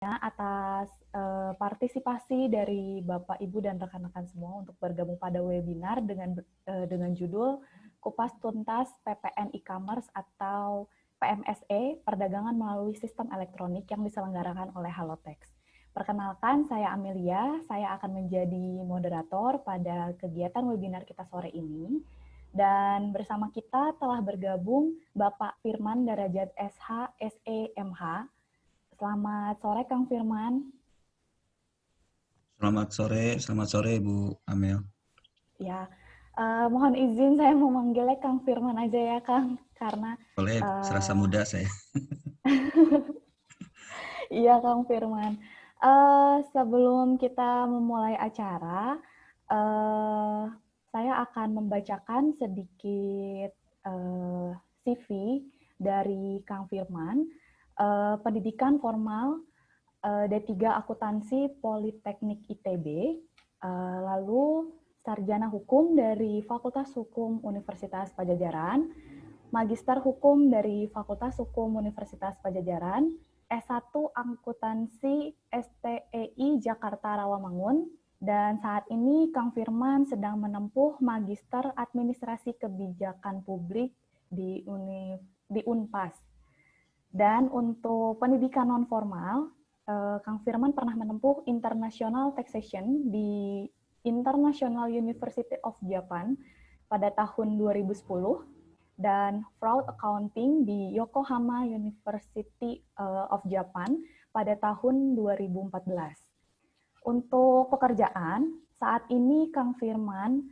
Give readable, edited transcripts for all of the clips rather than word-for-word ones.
atas partisipasi dari Bapak, Ibu, dan rekan-rekan semua untuk bergabung pada webinar dengan judul Kupas Tuntas PPN E-Commerce atau PMSE, Perdagangan Melalui Sistem Elektronik yang diselenggarakan oleh Halotex. Perkenalkan, saya Amelia, saya akan menjadi moderator pada kegiatan webinar kita sore ini. Dan bersama kita telah bergabung Bapak Firman Darajat SH, SE, MH. Selamat sore, Kang Firman. Selamat sore Bu Amel. Ya, mohon izin saya mau manggilnya Kang Firman aja ya, Kang, karena Boleh, serasa muda saya. iya, Kang Firman. Sebelum kita memulai acara, saya akan membacakan sedikit CV dari Kang Firman. Pendidikan formal D3 Akuntansi Politeknik ITB, lalu sarjana hukum dari Fakultas Hukum Universitas Pajajaran, Magister Hukum dari Fakultas Hukum Universitas Pajajaran, S1 Akuntansi STEI Jakarta Rawamangun, dan saat ini Kang Firman sedang menempuh Magister Administrasi Kebijakan Publik di Unpas. Dan untuk pendidikan non formal, Kang Firman pernah menempuh International Taxation di International University of Japan pada tahun 2010 dan Fraud Accounting di Yokohama University of Japan pada tahun 2014. Untuk pekerjaan, saat ini Kang Firman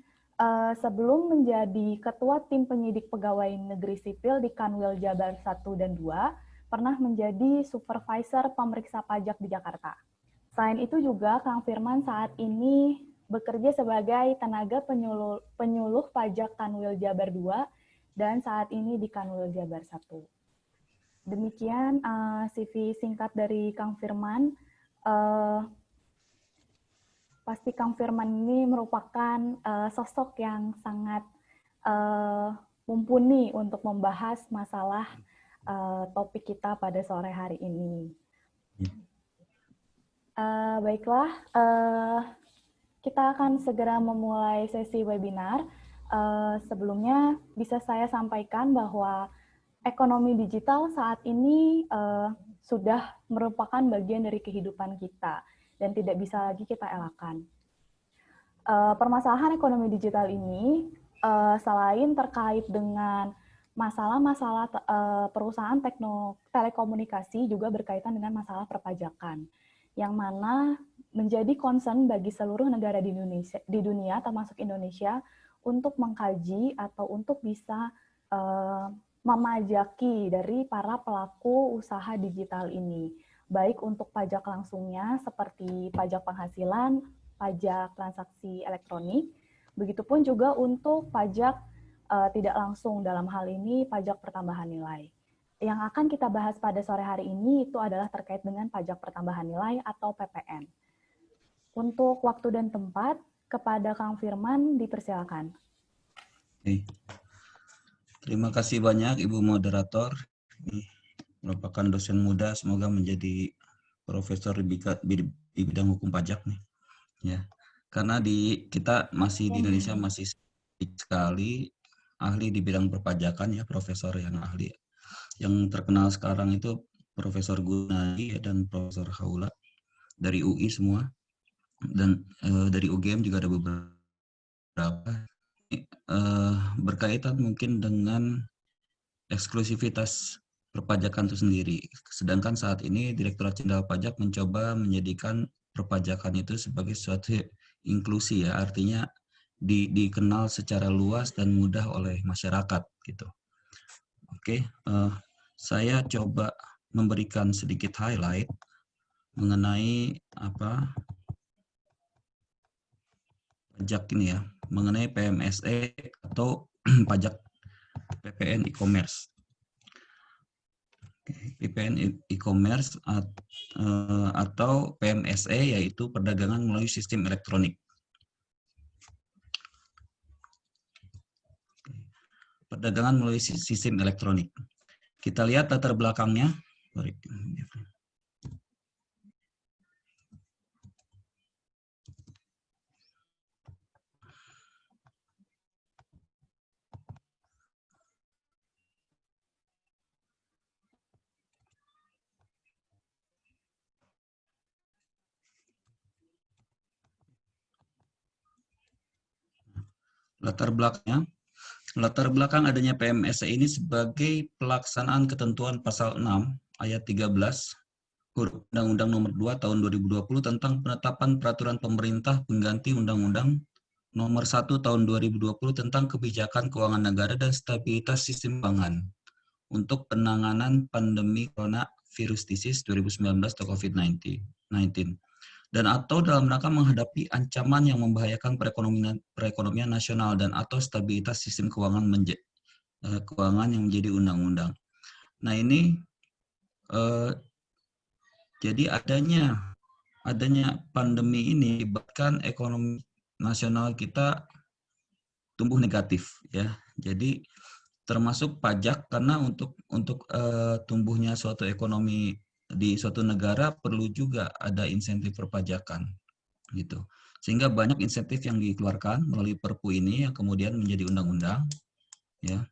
sebelum menjadi Ketua Tim Penyidik Pegawai Negeri Sipil di Kanwil Jabar 1 dan 2, pernah menjadi Supervisor Pemeriksa Pajak di Jakarta. Selain itu juga Kang Firman saat ini bekerja sebagai tenaga penyuluh pajak Kanwil Jabar 2 dan saat ini di Kanwil Jabar 1. Demikian CV singkat dari Kang Firman. Pasti Kang Firman ini merupakan sosok yang sangat mumpuni untuk membahas masalah topik kita pada sore hari ini. Baiklah, kita akan segera memulai sesi webinar. Sebelumnya bisa saya sampaikan bahwa ekonomi digital saat ini sudah merupakan bagian dari kehidupan kita dan tidak bisa lagi kita elakkan. Permasalahan ekonomi digital ini selain terkait dengan masalah-masalah perusahaan telekomunikasi juga berkaitan dengan masalah perpajakan, yang mana menjadi concern bagi seluruh negara di dunia termasuk Indonesia untuk mengkaji atau untuk bisa memajaki dari para pelaku usaha digital ini, baik untuk pajak langsungnya seperti pajak penghasilan, pajak transaksi elektronik, begitupun juga untuk pajak tidak langsung, dalam hal ini pajak pertambahan nilai. Yang akan kita bahas pada sore hari ini itu adalah terkait dengan pajak pertambahan nilai atau PPN. Untuk waktu dan tempat, kepada Kang Firman dipersilakan. Terima kasih banyak Ibu Moderator. Ini merupakan dosen muda, semoga menjadi profesor di bidang hukum pajak nih. Ya, karena kita masih di Indonesia masih sedikit sekali ahli di bidang perpajakan ya, profesor yang ahli. Yang terkenal sekarang itu Profesor Gunadi dan Profesor Haula dari UI semua, dan dari UGM juga ada beberapa. Berkaitan mungkin dengan eksklusivitas perpajakan itu sendiri. Sedangkan saat ini Direktorat Jenderal Pajak mencoba menjadikan perpajakan itu sebagai suatu inklusi ya, artinya dikenal secara luas dan mudah oleh masyarakat gitu. Oke, saya coba memberikan sedikit highlight mengenai pajak ini ya, mengenai PMSE atau pajak PPN e-commerce. PPN e-commerce atau PMSE yaitu perdagangan melalui sistem elektronik. Perdagangan melalui sistem elektronik. Kita lihat latar belakangnya. Latar belakang adanya PMSE ini sebagai pelaksanaan ketentuan pasal 6 ayat 13 huruf Undang-Undang Nomor 2 Tahun 2020 tentang penetapan peraturan pemerintah pengganti Undang-Undang Nomor 1 Tahun 2020 tentang kebijakan keuangan negara dan stabilitas sistem keuangan untuk penanganan pandemi coronavirus disease 2019 atau COVID-19 dan atau dalam rangka menghadapi ancaman yang membahayakan perekonomian nasional dan atau stabilitas sistem keuangan yang menjadi undang-undang. Nah ini jadi adanya pandemi ini bahkan ekonomi nasional kita tumbuh negatif ya. Jadi termasuk pajak karena untuk tumbuhnya suatu ekonomi di suatu negara perlu juga ada insentif perpajakan gitu. Sehingga banyak insentif yang dikeluarkan melalui Perpu ini yang kemudian menjadi undang-undang ya.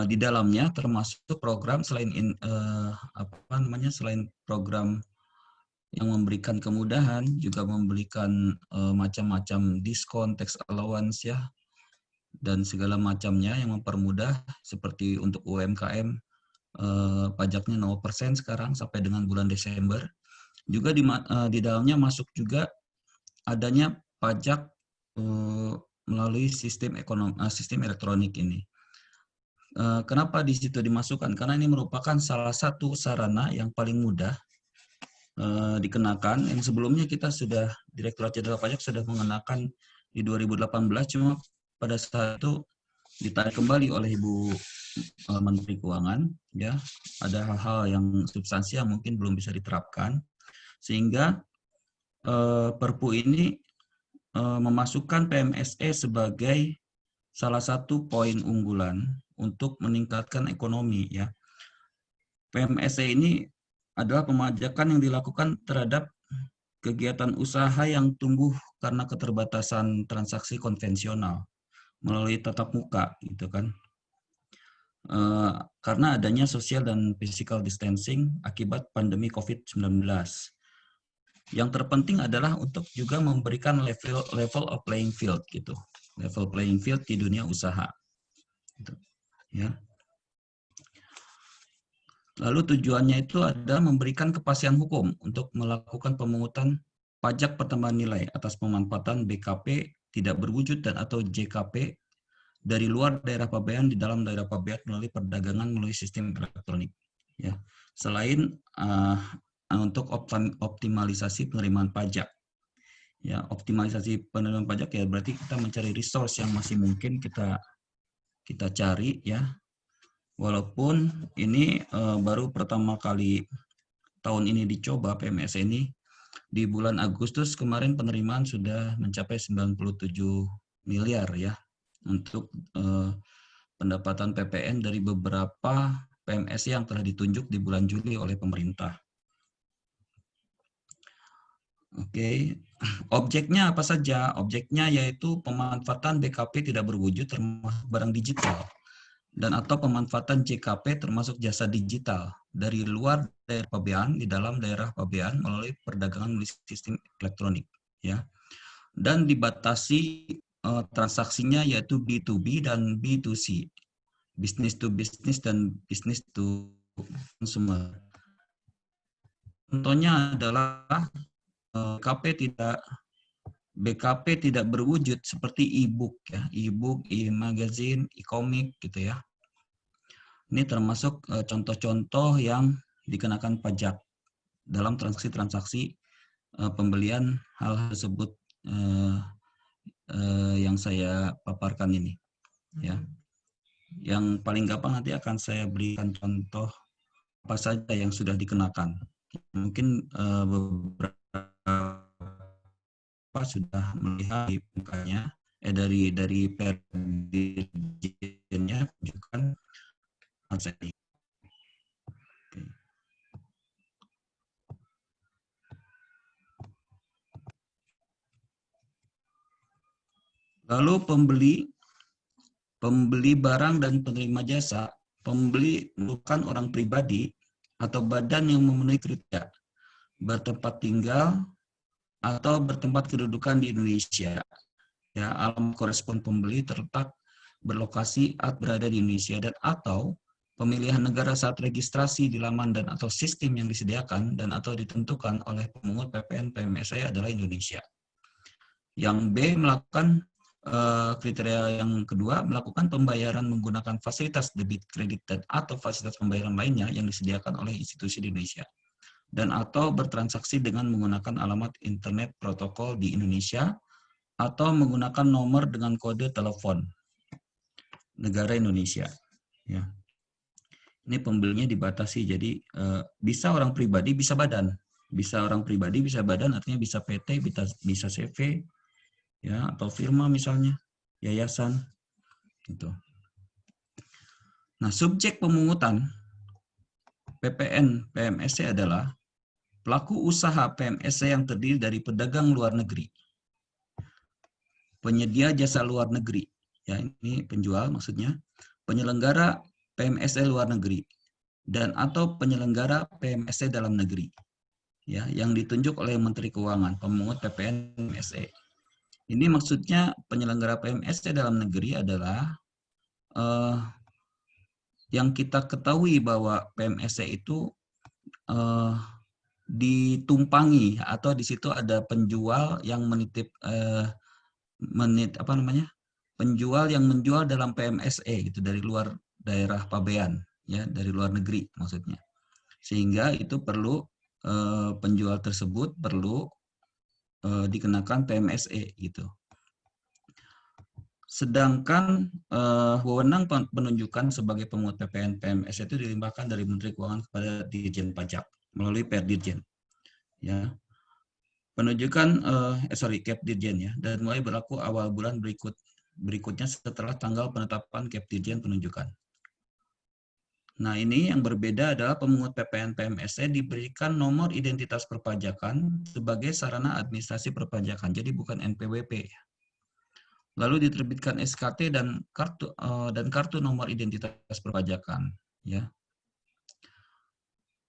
Di dalamnya termasuk program selain selain program yang memberikan kemudahan juga memberikan macam-macam diskon, tax allowance ya dan segala macamnya yang mempermudah seperti untuk UMKM pajaknya 0% sekarang sampai dengan bulan Desember. Juga di dalamnya masuk juga adanya pajak melalui sistem elektronik ini. Kenapa di situ dimasukkan? Karena ini merupakan salah satu sarana yang paling mudah dikenakan. Yang sebelumnya kita sudah Direktorat Jenderal Pajak sudah mengenakan di 2018, cuma pada saat itu ditarik kembali oleh Ibu Menteri Keuangan, ya ada hal-hal yang substansi yang mungkin belum bisa diterapkan, sehingga Perpu ini memasukkan PMSE sebagai salah satu poin unggulan untuk meningkatkan ekonomi. Ya, PMSE ini adalah pemajakan yang dilakukan terhadap kegiatan usaha yang tumbuh karena keterbatasan transaksi konvensional melalui tatap muka, gitu kan. Karena adanya social dan physical distancing akibat pandemi COVID-19. Yang terpenting adalah untuk juga memberikan level of playing field gitu. Level playing field di dunia usaha. Gitu. Ya. Lalu tujuannya itu ada memberikan kepastian hukum untuk melakukan pemungutan pajak pertambahan nilai atas pemanfaatan BKP tidak berwujud dan atau JKP dari luar daerah pabean di dalam daerah pabean melalui perdagangan melalui sistem elektronik. Ya, selain untuk optimalisasi penerimaan pajak. Ya, optimalisasi penerimaan pajak ya berarti kita mencari resource yang masih mungkin kita cari ya. Walaupun ini baru pertama kali tahun ini dicoba PMS ini, di bulan Agustus kemarin penerimaan sudah mencapai 97 miliar ya untuk pendapatan PPN dari beberapa PMS yang telah ditunjuk di bulan Juli oleh pemerintah. Oke, objeknya apa saja? Objeknya yaitu pemanfaatan BKP tidak berwujud termasuk barang digital dan atau pemanfaatan JKP termasuk jasa digital dari luar daerah pabean di dalam daerah pabean melalui perdagangan melalui sistem elektronik ya. Dan dibatasi transaksinya yaitu B2B dan B2C. Business to business dan business to consumer. Contohnya adalah BKP tidak berwujud seperti e-book ya, e-book, e-magazine, e-komik gitu ya. Ini termasuk contoh-contoh yang dikenakan pajak dalam transaksi-transaksi pembelian hal tersebut yang saya paparkan ini ya. Yang paling gampang nanti akan saya berikan contoh apa saja yang sudah dikenakan. Mungkin beberapa sudah melihat di mukanya dari perdirjennya menunjukkan ini. Lalu pembeli barang dan penerima jasa, pembeli bukan orang pribadi atau badan yang memenuhi kriteria bertempat tinggal atau bertempat kedudukan di Indonesia ya, alamat korespon pembeli terletak berlokasi berada di Indonesia dan atau pemilihan negara saat registrasi di laman dan atau sistem yang disediakan dan atau ditentukan oleh pemungut PPN PMSE adalah Indonesia. Yang B melakukan kriteria yang kedua, melakukan pembayaran menggunakan fasilitas debit, kredit, dan atau fasilitas pembayaran lainnya yang disediakan oleh institusi di Indonesia. Dan atau bertransaksi dengan menggunakan alamat internet protokol di Indonesia atau menggunakan nomor dengan kode telepon negara Indonesia. Ya. Ini pembelinya dibatasi, jadi bisa orang pribadi, bisa badan. Bisa orang pribadi, bisa badan, artinya bisa PT, bisa CV, ya, atau firma misalnya, yayasan. Gitu. Nah, subjek pemungutan PPN PMSE adalah pelaku usaha PMSE yang terdiri dari pedagang luar negeri, penyedia jasa luar negeri, ya ini penjual maksudnya, penyelenggara PMSE luar negeri, dan atau penyelenggara PMSE dalam negeri, ya yang ditunjuk oleh Menteri Keuangan, pemungut PPN PMSE. Ini maksudnya penyelenggara PMSE dalam negeri adalah yang kita ketahui bahwa PMSE itu ditumpangi atau di situ ada penjual yang penjual yang menjual dalam PMSE gitu dari luar daerah pabean, ya dari luar negeri maksudnya, sehingga itu perlu penjual tersebut perlu dikenakan PMSE gitu. Sedangkan wewenang penunjukan sebagai pemungut PPN PMSE itu dilimpahkan dari Menteri Keuangan kepada Dirjen Pajak melalui Perdirjen. Ya, penunjukan Cap Dirjen ya, dan mulai berlaku awal bulan berikutnya setelah tanggal penetapan Cap Dirjen penunjukan. Nah, ini yang berbeda adalah pemungut PPN PMSE diberikan nomor identitas perpajakan sebagai sarana administrasi perpajakan, jadi bukan NPWP. Lalu diterbitkan SKT dan kartu nomor identitas perpajakan, ya.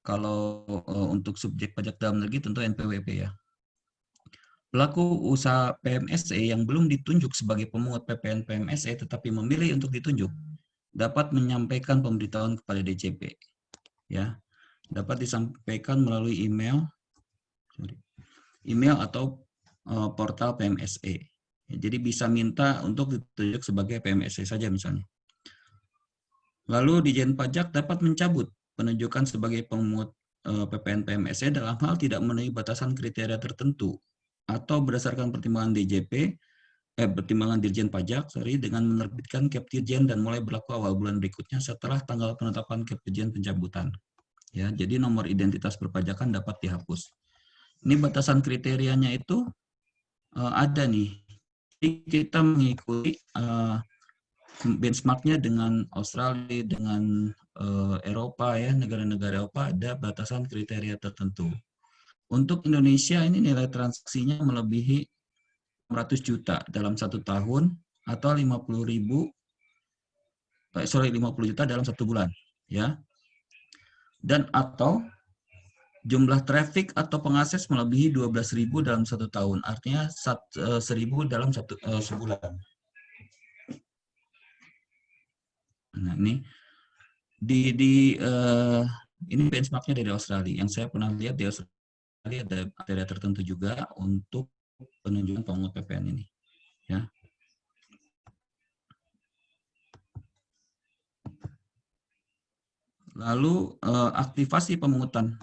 Kalau untuk subjek pajak dalam negeri tentu NPWP ya. Pelaku usaha PMSE yang belum ditunjuk sebagai pemungut PPN PMSE tetapi memilih untuk ditunjuk dapat menyampaikan pemberitahuan kepada DJP, ya. Dapat disampaikan melalui email atau portal PMSE. Jadi bisa minta untuk ditunjuk sebagai PMSE saja misalnya. Lalu Dijen Pajak dapat mencabut penunjukan sebagai pemungut PPN PMSE dalam hal tidak memenuhi batasan kriteria tertentu atau berdasarkan pertimbangan pertimbangan Dirjen Pajak, dengan menerbitkan Cap Dirjen dan mulai berlaku awal bulan berikutnya setelah tanggal penetapan Cap Dirjen pencabutan. Ya, jadi nomor identitas perpajakan dapat dihapus. Ini batasan kriterianya itu ada nih. Jadi kita mengikuti benchmarknya dengan Australia, dengan Eropa ya, negara-negara Eropa ada batasan kriteria tertentu. Untuk Indonesia ini nilai transaksinya melebihi 100 juta dalam 1 tahun atau 50 juta dalam 1 bulan ya. Dan atau jumlah traffic atau pengakses melebihi 12.000 dalam 1 tahun, artinya 1.000 dalam sebulan. Nah, ini ini benchmarknya dari Australia. Yang saya pernah lihat di Australia ada kriteria tertentu juga untuk penunjukan pemungut PPN ini. Ya. Lalu aktivasi pemungutan.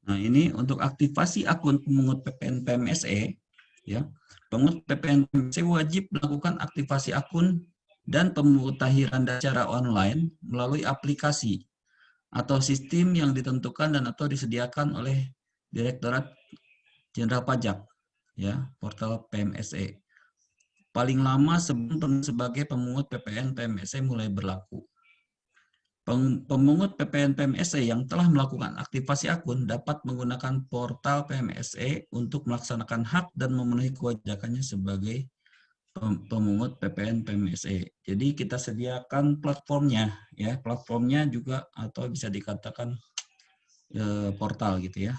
Nah, ini untuk aktivasi akun pemungut PPN PMSE, ya. Pemungut PPN PMSE wajib melakukan aktivasi akun dan pemutahiran data secara online melalui aplikasi atau sistem yang ditentukan dan atau disediakan oleh Direktorat Jenderal Pajak, ya, portal PMSE. Paling lama sebelum sebagai pemungut PPN PMSE mulai berlaku. Pemungut PPN PMSE yang telah melakukan aktivasi akun dapat menggunakan portal PMSE untuk melaksanakan hak dan memenuhi kewajibannya sebagai pemungut PPN PMSE. Jadi kita sediakan platformnya, ya, platformnya juga atau bisa dikatakan portal gitu ya,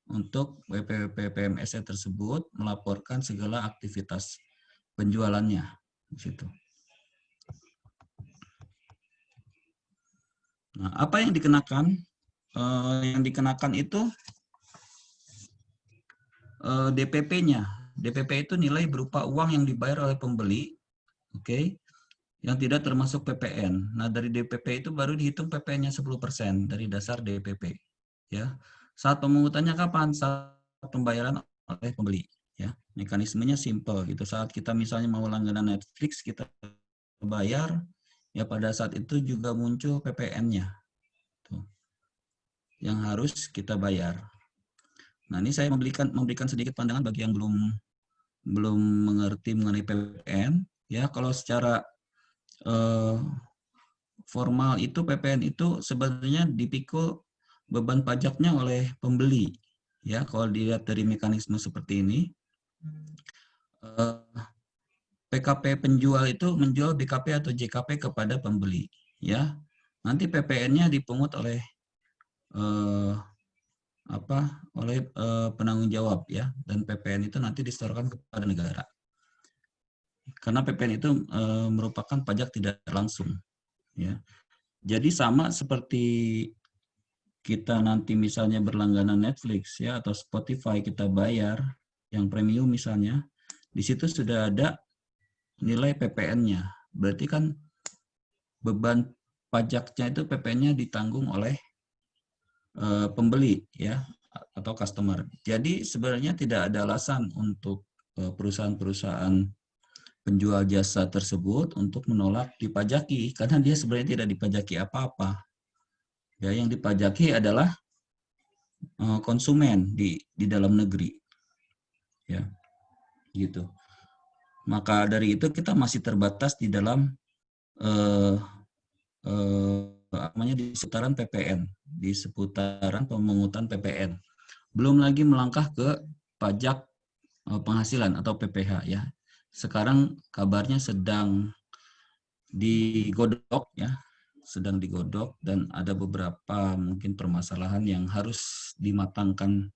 untuk WP PMSE tersebut melaporkan segala aktivitas penjualannya di situ. Nah, apa yang dikenakan? Yang dikenakan itu DPP-nya. DPP itu nilai berupa uang yang dibayar oleh pembeli, oke, yang tidak termasuk PPN. Nah, dari DPP itu baru dihitung PPN-nya 10% dari dasar DPP. Ya. Saat pemungutannya kapan? Saat pembayaran oleh pembeli. Ya. Mekanismenya simple gitu. Saat kita misalnya mau langganan Netflix, kita bayar, ya pada saat itu juga muncul PPN-nya. Yang harus kita bayar. Nah, ini saya memberikan sedikit pandangan bagi yang belum mengerti mengenai PPN. Ya, kalau secara formal itu PPN itu sebenarnya dipikul beban pajaknya oleh pembeli. Ya, kalau dilihat dari mekanisme seperti ini, PKP penjual itu menjual BKP atau JKP kepada pembeli. Ya, nanti PPN-nya dipungut oleh penanggung jawab ya, dan PPN itu nanti disetorkan kepada negara. Karena PPN itu merupakan pajak tidak langsung. Ya. Jadi sama seperti kita nanti misalnya berlangganan Netflix ya atau Spotify kita bayar yang premium misalnya, di situ sudah ada nilai PPN-nya. Berarti kan beban pajaknya itu PPN-nya ditanggung oleh pembeli ya atau customer. Jadi sebenarnya tidak ada alasan untuk perusahaan-perusahaan penjual jasa tersebut untuk menolak dipajaki karena dia sebenarnya tidak dipajaki apa-apa. Ya, yang dipajaki adalah konsumen di dalam negeri. Ya, gitu. Maka dari itu kita masih terbatas di dalam di seputaran PPN, di seputaran pemungutan PPN. Belum lagi melangkah ke pajak penghasilan atau PPH ya. Sekarang kabarnya sedang digodok ya, sedang digodok dan ada beberapa mungkin permasalahan yang harus dimatangkan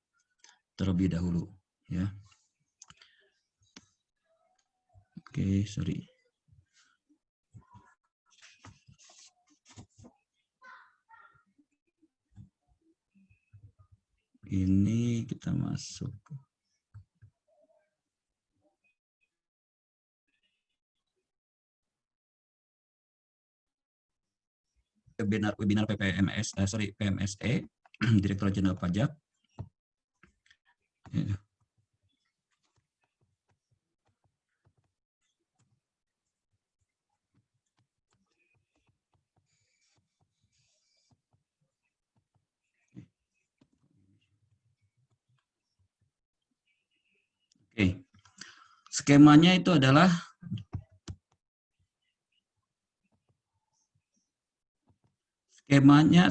terlebih dahulu ya. Oke, sorry. Ini kita masuk. Webinar PMSE, Direktur Jenderal Pajak. Ya. Oke. Skemanya itu adalah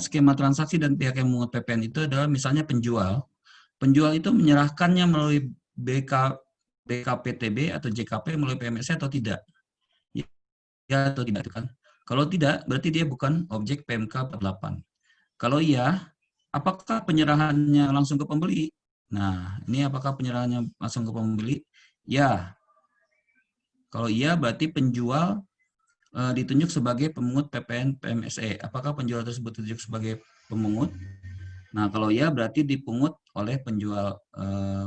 skema transaksi dan pihak yang memungut PPN itu adalah misalnya penjual. Penjual itu menyerahkannya melalui BKPTB atau JKP melalui PMSE atau tidak? Ya atau tidak kan? Kalau tidak, berarti dia bukan objek PMK 48. Kalau iya, apakah penyerahannya langsung ke pembeli? Nah, ini apakah penyerahannya langsung ke pembeli? Ya. Kalau iya, berarti penjual ditunjuk sebagai pemungut PPN PMSE. Apakah penjual tersebut ditunjuk sebagai pemungut? Nah, kalau iya berarti dipungut oleh penjual,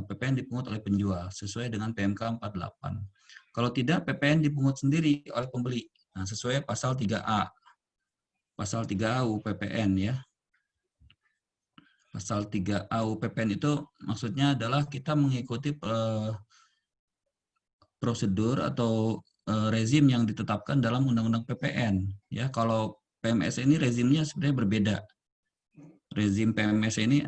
PPN dipungut oleh penjual sesuai dengan PMK 48. Kalau tidak, PPN dipungut sendiri oleh pembeli. Nah, sesuai pasal 3A. Pasal 3A UPPN ya. Pasal 3A UPPN itu maksudnya adalah kita mengikuti prosedur atau rezim yang ditetapkan dalam Undang-Undang PPN. Ya, kalau PMS ini rezimnya sebenarnya berbeda. Rezim PMS ini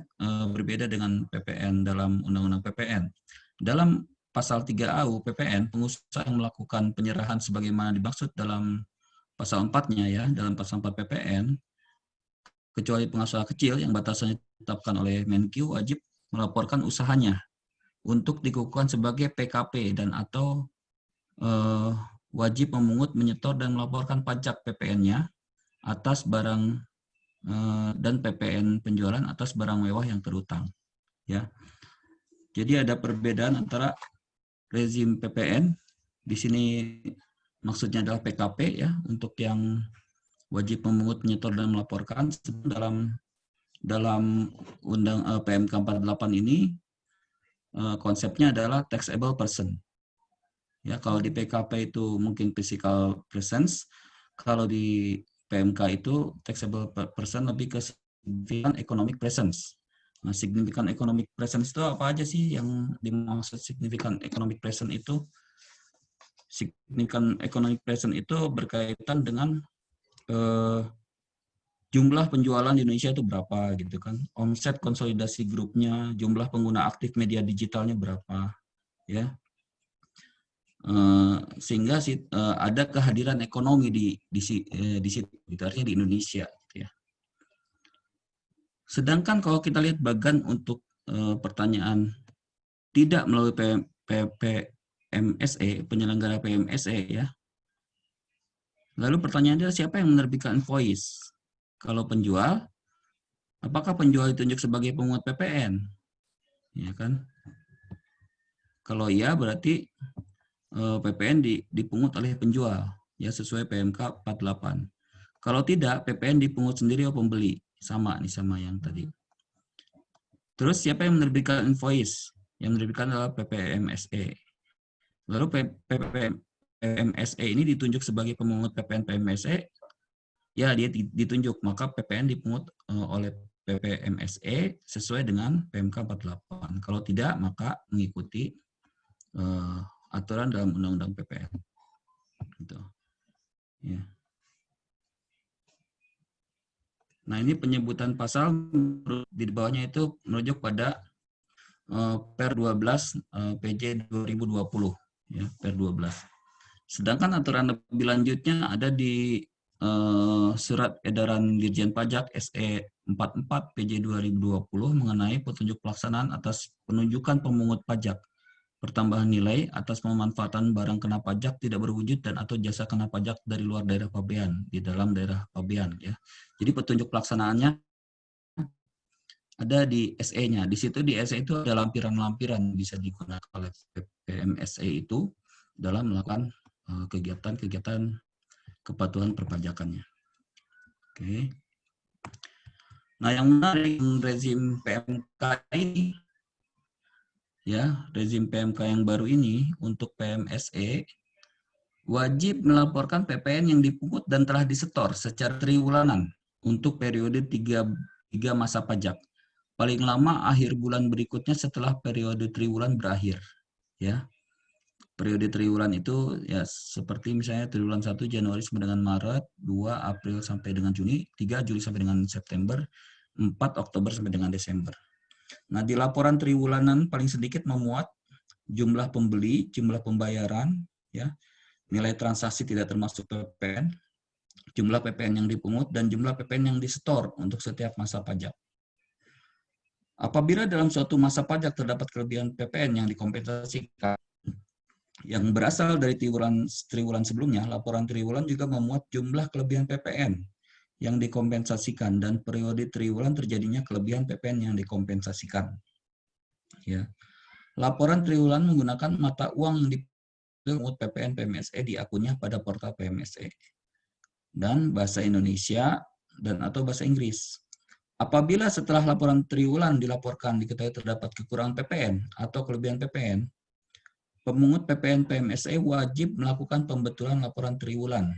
berbeda dengan PPN dalam Undang-Undang PPN. Dalam pasal 3A PPN, pengusaha yang melakukan penyerahan sebagaimana dimaksud dalam pasal 4-nya ya, dalam pasal 4 PPN, kecuali pengusaha kecil yang batasannya ditetapkan oleh Menkyu wajib melaporkan usahanya untuk dikukuhkan sebagai PKP dan atau wajib memungut, menyetor, dan melaporkan pajak PPN-nya atas barang dan PPN penjualan atas barang mewah yang terutang. Ya, jadi ada perbedaan antara rezim PPN. Di sini maksudnya adalah PKP ya, untuk yang wajib memungut, menyetor, dan melaporkan. Dalam undang PMK 48 ini konsepnya adalah taxable person. Ya, kalau di PKP itu mungkin physical presence, kalau di PMK itu taxable person lebih ke significant economic presence. Nah, significant economic presence itu apa aja sih yang dimaksud significant economic presence itu? Significant economic presence itu berkaitan dengan jumlah penjualan di Indonesia itu berapa gitu kan, omset konsolidasi grupnya, jumlah pengguna aktif media digitalnya berapa, ya. Sehingga ada kehadiran ekonomi di situ, artinya di Indonesia, gitu ya. Sedangkan kalau kita lihat bagan untuk pertanyaan tidak melalui PMSE, penyelenggara PMSE ya. Lalu pertanyaannya siapa yang menerbitkan invoice? Kalau penjual, apakah penjual ditunjuk sebagai pemungut PPN? Ya kan? Kalau iya berarti PPN dipungut oleh penjual ya sesuai PMK 48. Kalau tidak, PPN dipungut sendiri oleh pembeli. Sama nih sama yang tadi. Terus siapa yang menerbitkan invoice? Yang menerbitkan adalah PPMSE. Lalu PPMSE ini ditunjuk sebagai pemungut PPN PMSE, ya dia ditunjuk, maka PPN dipungut oleh PPMSE sesuai dengan PMK 48. Kalau tidak, maka mengikuti aturan dalam Undang-Undang PPN. Gitu. Ya. Nah, ini penyebutan pasal di bawahnya itu merujuk pada Per 12 PJ 2020 ya, Per 12. Sedangkan aturan lebih lanjutnya ada di Surat Edaran Dirjen Pajak SE 44 PJ 2020 mengenai petunjuk pelaksanaan atas penunjukan pemungut pajak pertambahan nilai atas pemanfaatan barang kena pajak tidak berwujud dan atau jasa kena pajak dari luar daerah pabean di dalam daerah pabean ya. Jadi petunjuk pelaksanaannya ada di SE-nya. Di situ di SE itu ada lampiran-lampiran bisa digunakan oleh PMSE itu dalam melakukan kegiatan-kegiatan kepatuhan perpajakannya. Oke. Nah, yang menarik rezim PMK ini ya, rezim PMK yang baru ini untuk PMSE wajib melaporkan PPN yang dipungut dan telah disetor secara triwulanan untuk periode 3 masa pajak. Paling lama akhir bulan berikutnya setelah periode triwulan berakhir. Ya. Periode triwulan itu ya seperti misalnya triwulan 1 Januari sampai dengan Maret, 2 April sampai dengan Juni, 3 Juli sampai dengan September, 4 Oktober sampai dengan Desember. Nah, di laporan triwulanan paling sedikit memuat jumlah pembeli, jumlah pembayaran, ya, nilai transaksi tidak termasuk PPN, jumlah PPN yang dipungut, dan jumlah PPN yang disetor untuk setiap masa pajak. Apabila dalam suatu masa pajak terdapat kelebihan PPN yang dikompensasikan, yang berasal dari triwulan sebelumnya, laporan triwulan juga memuat jumlah kelebihan PPN yang dikompensasikan dan periode triwulan terjadinya kelebihan PPN yang dikompensasikan. Ya. Laporan triwulan menggunakan mata uang di PPN PMSE di akunnya pada portal PMSE dan bahasa Indonesia dan atau bahasa Inggris. Apabila setelah laporan triwulan dilaporkan diketahui terdapat kekurangan PPN atau kelebihan PPN, pemungut PPN PMSE wajib melakukan pembetulan laporan triwulan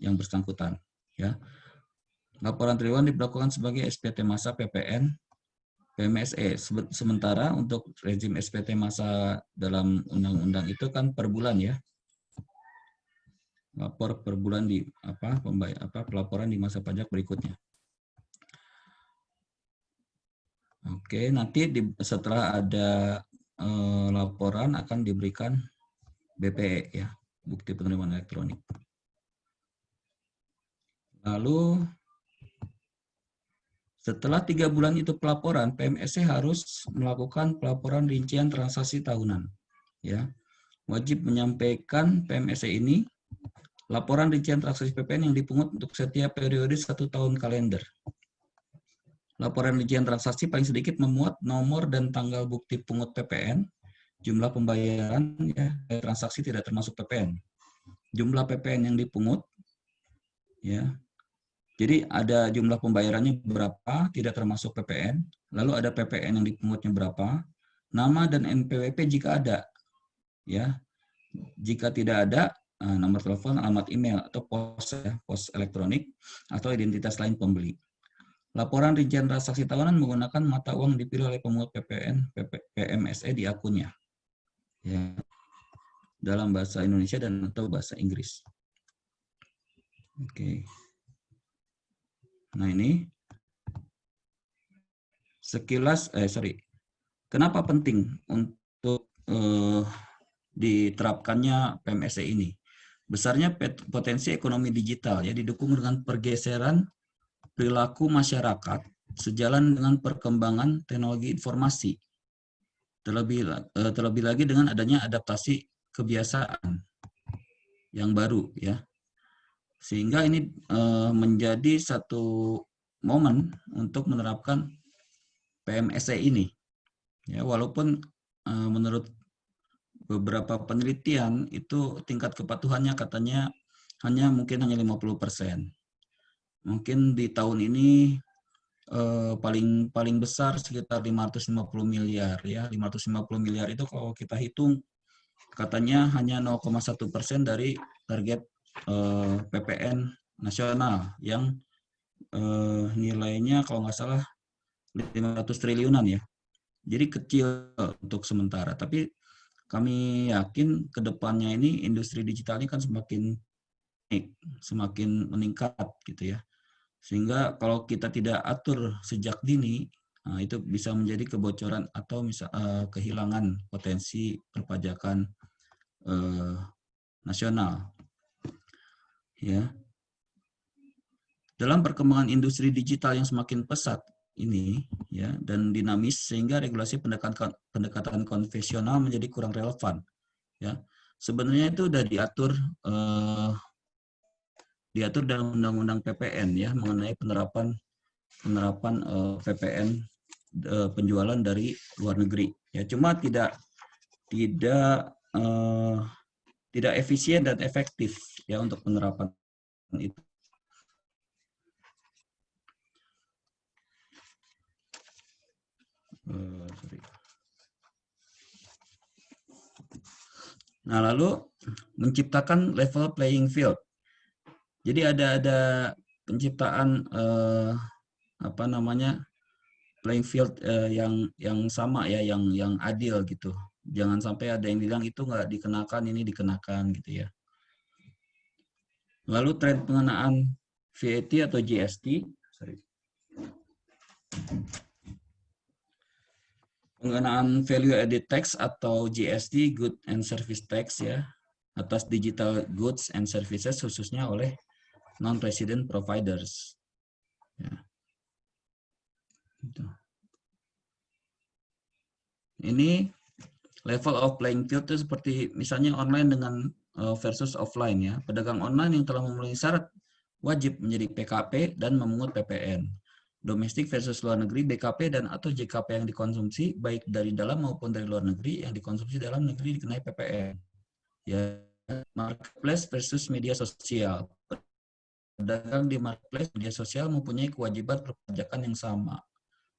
yang bersangkutan. Ya. Laporan triwulan diberlakukan sebagai SPT masa PPN PMSE. Sementara untuk rezim SPT masa dalam undang-undang itu kan per bulan ya. Lapor per bulan di pelaporan di masa pajak berikutnya. Oke, nanti setelah ada laporan akan diberikan BPE ya, bukti penerimaan elektronik. Lalu setelah 3 bulan itu pelaporan, PMSE harus melakukan pelaporan rincian transaksi tahunan. Ya, wajib menyampaikan PMSE ini laporan rincian transaksi PPN yang dipungut untuk setiap periode 1 tahun kalender. Laporan rincian transaksi paling sedikit memuat nomor dan tanggal bukti pungut PPN, jumlah pembayaran ya, transaksi tidak termasuk PPN, jumlah PPN yang dipungut, ya. Jadi ada jumlah pembayarannya berapa, tidak termasuk PPN, lalu ada PPN yang dipungutnya berapa, nama dan NPWP jika ada, ya. Jika tidak ada, nomor telepon, alamat email atau pos elektronik atau identitas lain pembeli. Laporan rincian transaksi tahunan menggunakan mata uang dipilih oleh pemungut PPN PMSE di akunnya, ya, dalam bahasa Indonesia dan atau bahasa Inggris. Oke. Nah ini sekilas, kenapa penting untuk diterapkannya PMSE ini? Besarnya potensi ekonomi digital ya didukung dengan pergeseran perilaku masyarakat sejalan dengan perkembangan teknologi informasi. Terlebih lagi dengan adanya adaptasi kebiasaan yang baru ya. Sehingga ini menjadi satu momen untuk menerapkan PMSE ini. Ya, walaupun menurut beberapa penelitian itu tingkat kepatuhannya katanya hanya 50%. Mungkin di tahun ini paling besar sekitar 550 miliar ya. 550 miliar itu kalau kita hitung katanya hanya 0,1% dari target PPN nasional yang nilainya kalau nggak salah 500 triliunan ya. Jadi kecil untuk sementara. Tapi kami yakin ke depannya ini industri digital ini kan semakin meningkat gitu ya. Sehingga kalau kita tidak atur sejak dini, itu bisa menjadi kebocoran atau kehilangan potensi perpajakan nasional. Ya. Dalam perkembangan industri digital yang semakin pesat ini ya dan dinamis sehingga regulasi pendekatan konvensional menjadi kurang relevan ya. Sebenarnya itu sudah diatur dalam undang-undang PPN ya mengenai penerapan PPN penjualan dari luar negeri ya, cuma tidak efisien dan efektif ya untuk penerapan itu. Nah, lalu menciptakan level playing field. Jadi ada penciptaan playing field yang sama ya, yang adil gitu. Jangan sampai ada yang bilang itu nggak dikenakan, ini dikenakan gitu ya. Lalu tren pengenaan VAT atau GST, pengenaan value added tax atau GST, good and service tax ya, atas digital goods and services khususnya oleh non-resident providers. Ya. Ini level of playing field itu seperti misalnya online dengan versus offline ya. Pedagang online yang telah memenuhi syarat wajib menjadi PKP dan memungut PPN. Domestik versus luar negeri, BKP dan atau JKP yang dikonsumsi baik dari dalam maupun dari luar negeri yang dikonsumsi dalam negeri dikenai PPN. Ya, marketplace versus media sosial. Pedagang di marketplace media sosial mempunyai kewajiban perpajakan yang sama.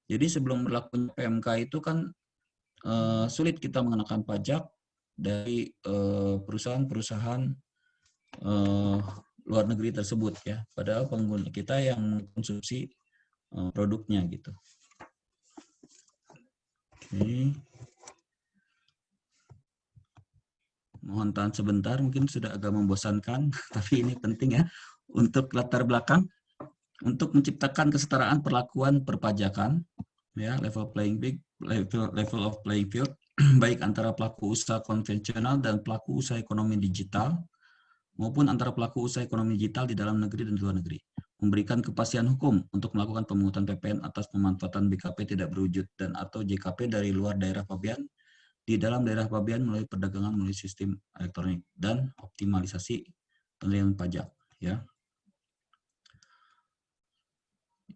Jadi sebelum berlakunya PMK itu kan sulit kita mengenakan pajak dari perusahaan-perusahaan luar negeri tersebut ya. Padahal pengguna kita yang mengkonsumsi produknya gitu. Oke. Mohon tahan sebentar, mungkin sudah agak membosankan, tapi ini penting ya untuk latar belakang untuk menciptakan kesetaraan perlakuan perpajakan ya, level of playing field baik antara pelaku usaha konvensional dan pelaku usaha ekonomi digital maupun antara pelaku usaha ekonomi digital di dalam negeri dan di luar negeri. Memberikan kepastian hukum untuk melakukan pemungutan PPN atas pemanfaatan BKP tidak berwujud dan atau JKP dari luar daerah pabean di dalam daerah pabean melalui perdagangan melalui sistem elektronik dan optimalisasi penilaian pajak. Ya,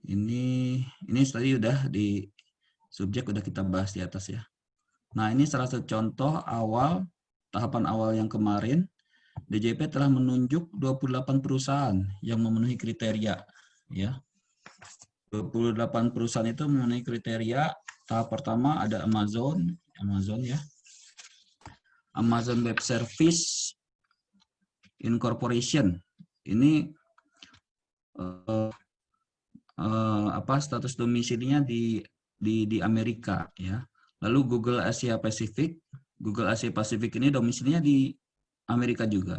ini tadi udah di subjek udah kita bahas di atas ya. Nah, ini salah satu contoh tahapan awal yang kemarin DJP telah menunjuk 28 perusahaan yang memenuhi kriteria ya. 28 perusahaan itu memenuhi kriteria. Tahap pertama ada Amazon ya. Amazon Web Service Incorporation. Ini status domisilinya di Amerika ya. Lalu Google Asia Pacific ini domisilinya di Amerika juga.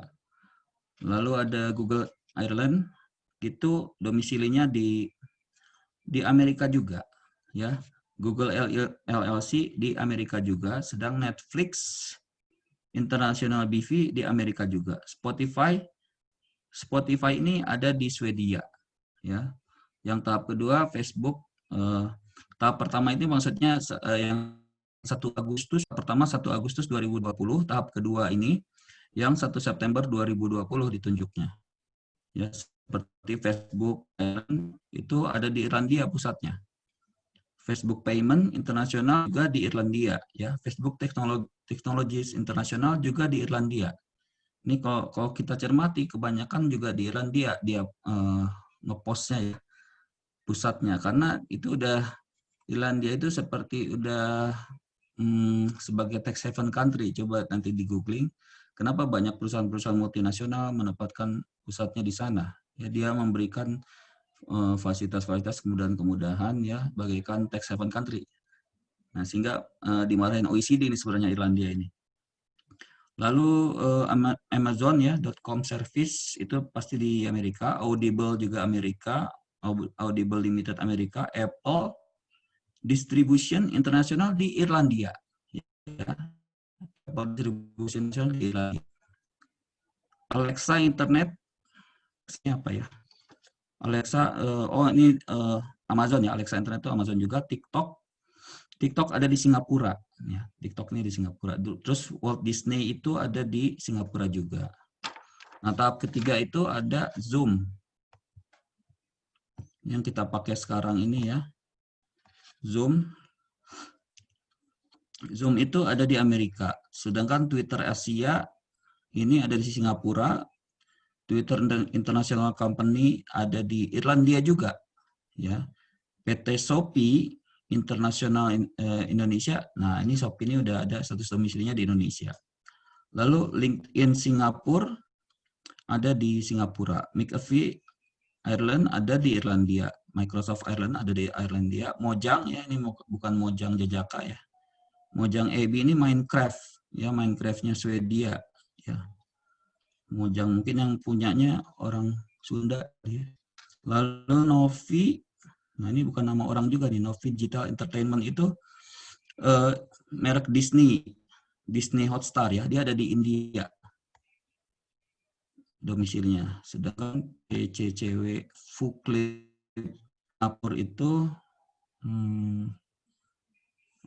Lalu ada Google Ireland, itu domisilinya di Amerika juga ya. Google LLC di Amerika juga, sedang Netflix International BV di Amerika juga. Spotify ini ada di Swedia ya. Yang tahap kedua Facebook, tahap pertama ini maksudnya yang 1 Agustus, pertama 1 Agustus 2020, tahap kedua ini yang 1 September 2020 ditunjuknya. Ya, seperti Facebook itu ada di Irlandia pusatnya. Facebook Payment Internasional juga di Irlandia ya. Facebook Technologies Internasional juga di Irlandia. Ini kalau kita cermati kebanyakan juga di Irlandia dia ngepostnya ya, pusatnya, karena itu udah Irlandia itu seperti udah sebagai tax haven country. Coba nanti di googling kenapa banyak perusahaan-perusahaan multinasional menempatkan pusatnya di sana. Ya, dia memberikan fasilitas-fasilitas kemudahan-kemudahan ya bagaikan tax haven country. Nah, sehingga dimarahin OECD ini sebenarnya Irlandia ini. Lalu Amazon ya, .com service itu pasti di Amerika, Audible juga Amerika, Audible Limited Amerika, Apple Distribution Internasional di Irlandia. Ya. Apple Distribution International di Irlandia. Alexa Internet, ini apa ya? Alexa, ini Amazon ya, Alexa Internet itu Amazon juga. TikTok ada di Singapura, ya. TikTok ini di Singapura. Terus Walt Disney itu ada di Singapura juga. Nah, tahap ketiga itu ada Zoom, yang kita pakai sekarang ini ya. Zoom itu ada di Amerika, sedangkan Twitter Asia ini ada di Singapura. Twitter International Company ada di Irlandia juga, ya. PT Shopee Internasional Indonesia, nah ini Shopee ini udah ada status domisilinya di Indonesia. Lalu LinkedIn Singapura ada di Singapura, McAfee Ireland ada di Irlandia, Microsoft Ireland ada di Irlandia, Mojang ya ini bukan Mojang Jajaka ya, Mojang AB ini Minecraft ya, Minecraftnya Swedia ya. Mojang mungkin yang punyanya orang Sunda ya. Lalu Novi, nah ini bukan nama orang juga nih, Novi Digital Entertainment itu merek Disney Hotstar ya, dia ada di India domisilinya. Sedangkan PCCW Fukle Singapura itu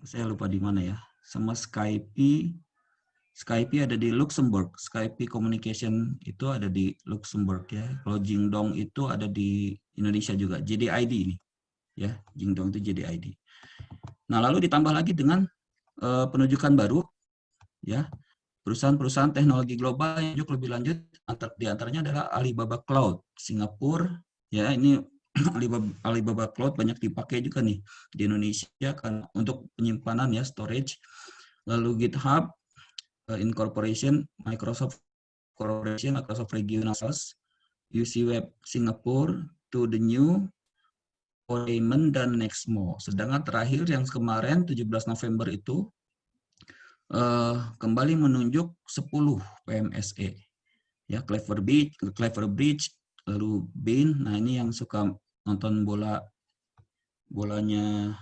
saya lupa di mana ya, sama Skype ada di Luxembourg, Skype Communication itu ada di Luxembourg ya. Kalau Jingdong itu ada di Indonesia juga, JDID ini. Ya, Jingdong itu JDID. Nah, lalu ditambah lagi dengan penunjukan baru ya. Perusahaan-perusahaan teknologi global yang juga lebih lanjut di antaranya adalah Alibaba Cloud Singapura ya, ini Alibaba Cloud banyak dipakai juga nih di Indonesia kan untuk penyimpanan ya, storage. Lalu GitHub Incorporation, Microsoft Corporation, Microsoft Regional Sales, UC Web Singapore, To The New, Payment, dan Nexmo. Sedangkan terakhir yang kemarin 17 November itu kembali menunjuk 10 PMSE. Ya, Clever Bridge, lalu Bain. Nah, ini yang suka nonton bolanya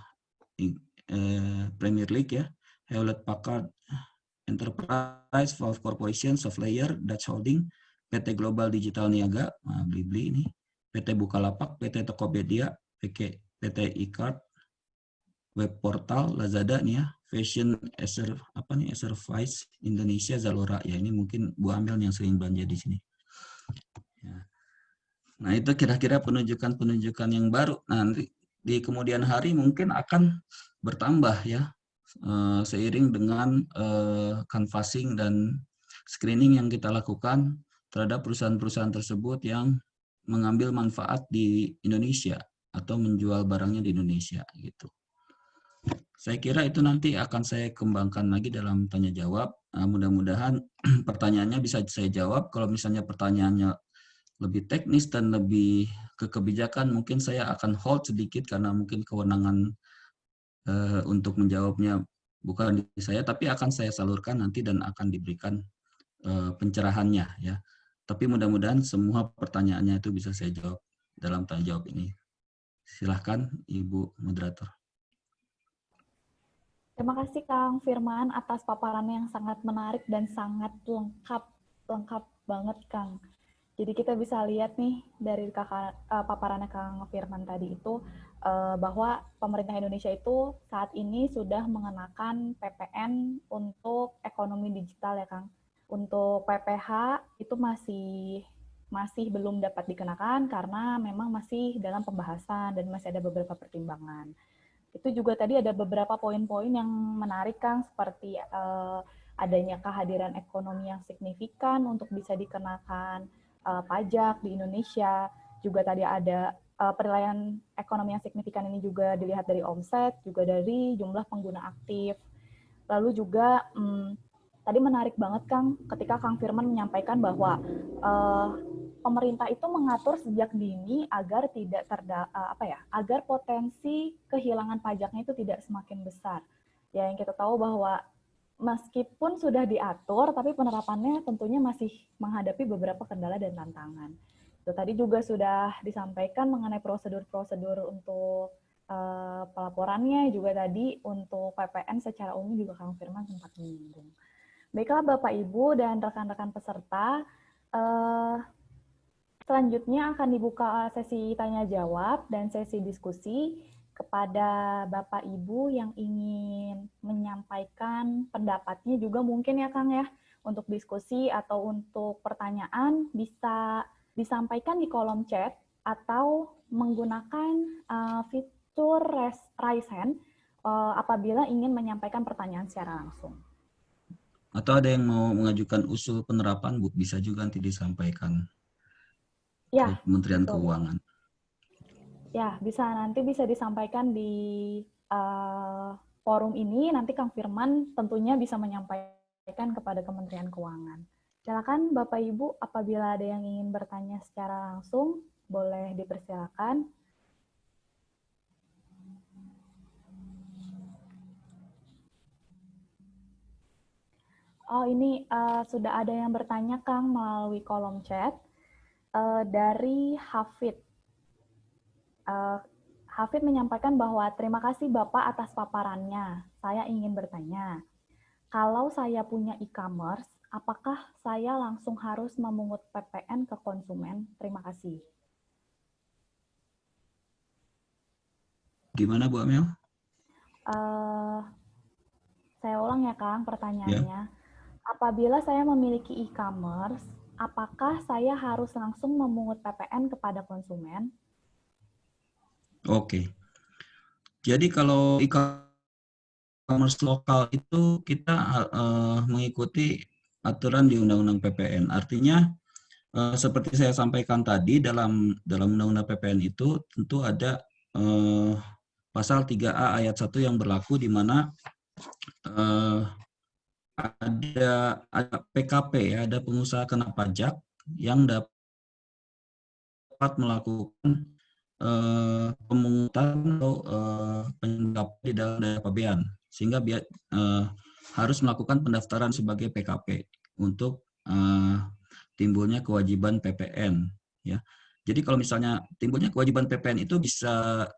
Premier League ya. Hewlett Packard Enterprise, Valve Corporation, Softlayer, Dutch Holding, PT Global Digital Niaga, nah, Blibli ini, PT Bukalapak, PT Tokopedia, PT iCard, Web Portal, Lazada nih ya, Fashion Service Indonesia Zalora. Ya, ini mungkin Bu Amel yang sering belanja di sini. Ya. Nah, itu kira-kira penunjukan-penunjukan yang baru. Nanti di kemudian hari mungkin akan bertambah ya, seiring dengan canvassing dan screening yang kita lakukan terhadap perusahaan-perusahaan tersebut yang mengambil manfaat di Indonesia atau menjual barangnya di Indonesia gitu. Saya kira itu nanti akan saya kembangkan lagi dalam tanya jawab. Mudah-mudahan pertanyaannya bisa saya jawab. Kalau misalnya pertanyaannya lebih teknis dan lebih ke kebijakan, mungkin saya akan hold sedikit karena mungkin kewenangan untuk menjawabnya bukan di saya, tapi akan saya salurkan nanti dan akan diberikan pencerahannya ya. Tapi mudah-mudahan semua pertanyaannya itu bisa saya jawab dalam tanya jawab ini. Silahkan Ibu Moderator. Terima kasih Kang Firman atas paparannya yang sangat menarik dan sangat lengkap banget Kang. Jadi kita bisa lihat nih dari paparannya Kang Firman tadi itu bahwa pemerintah Indonesia itu saat ini sudah mengenakan PPN untuk ekonomi digital ya Kang. Untuk PPH itu masih belum dapat dikenakan karena memang masih dalam pembahasan dan masih ada beberapa pertimbangan. Itu juga tadi ada beberapa poin-poin yang menarik Kang, seperti adanya kehadiran ekonomi yang signifikan untuk bisa dikenakan pajak di Indonesia. Juga tadi ada penilaian ekonomi yang signifikan ini juga dilihat dari omset, juga dari jumlah pengguna aktif. Lalu juga tadi menarik banget Kang, ketika Kang Firman menyampaikan bahwa pemerintah itu mengatur sejak dini agar tidak agar potensi kehilangan pajaknya itu tidak semakin besar. Ya, yang kita tahu bahwa meskipun sudah diatur, tapi penerapannya tentunya masih menghadapi beberapa kendala dan tantangan. Itu tadi juga sudah disampaikan mengenai prosedur-prosedur untuk pelaporannya, juga tadi untuk PPN secara umum juga Kang Firman sempat menyinggung. Baiklah Bapak Ibu dan rekan-rekan peserta, selanjutnya akan dibuka sesi tanya jawab dan sesi diskusi kepada Bapak Ibu yang ingin menyampaikan pendapatnya juga mungkin ya Kang ya, untuk diskusi atau untuk pertanyaan bisa disampaikan di kolom chat atau menggunakan fitur raise hand apabila ingin menyampaikan pertanyaan secara langsung. Atau ada yang mau mengajukan usul penerapan, Bu, bisa juga nanti disampaikan ke Kementerian Keuangan. Ya, nanti bisa disampaikan di forum ini, nanti Kang Firman tentunya bisa menyampaikan kepada Kementerian Keuangan. Silakan Bapak Ibu, apabila ada yang ingin bertanya secara langsung, boleh dipersilakan. Oh, ini sudah ada yang bertanya Kang melalui kolom chat dari Hafid. Hafid menyampaikan bahwa terima kasih Bapak atas paparannya. Saya ingin bertanya, kalau saya punya e-commerce, apakah saya langsung harus memungut PPN ke konsumen? Terima kasih. Gimana Bu Amel? Saya ulang ya Kang pertanyaannya. Ya. Apabila saya memiliki e-commerce, apakah saya harus langsung memungut PPN kepada konsumen? Oke. Jadi kalau e-commerce lokal itu kita mengikuti aturan di Undang-Undang PPN. Artinya seperti saya sampaikan tadi dalam Undang-Undang PPN itu tentu ada pasal 3A ayat 1 yang berlaku di mana ada PKP ya, ada pengusaha kena pajak yang dapat melakukan pemungutan atau penyenggapan di dalam dana pabean, sehingga harus melakukan pendaftaran sebagai PKP untuk timbulnya kewajiban PPN ya. Jadi kalau misalnya timbulnya kewajiban PPN itu bisa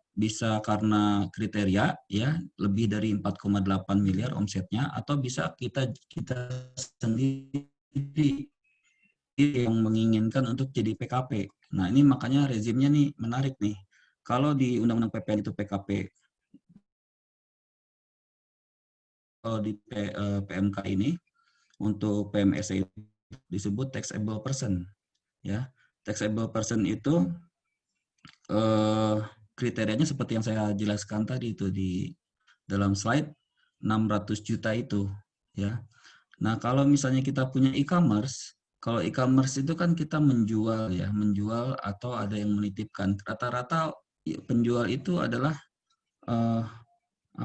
karena kriteria ya, lebih dari 4,8 miliar omsetnya, atau bisa kita sendiri yang menginginkan untuk jadi PKP. Nah, ini makanya rezimnya nih menarik nih. Kalau di Undang-Undang PPN itu PKP di PMK ini untuk PMSE disebut taxable person, ya. Taxable person itu kriterianya seperti yang saya jelaskan tadi itu di dalam slide 600 juta itu, ya. Nah, kalau misalnya kita punya e-commerce, kalau e-commerce itu kan kita menjual ya, menjual atau ada yang menitipkan. Rata-rata penjual itu adalah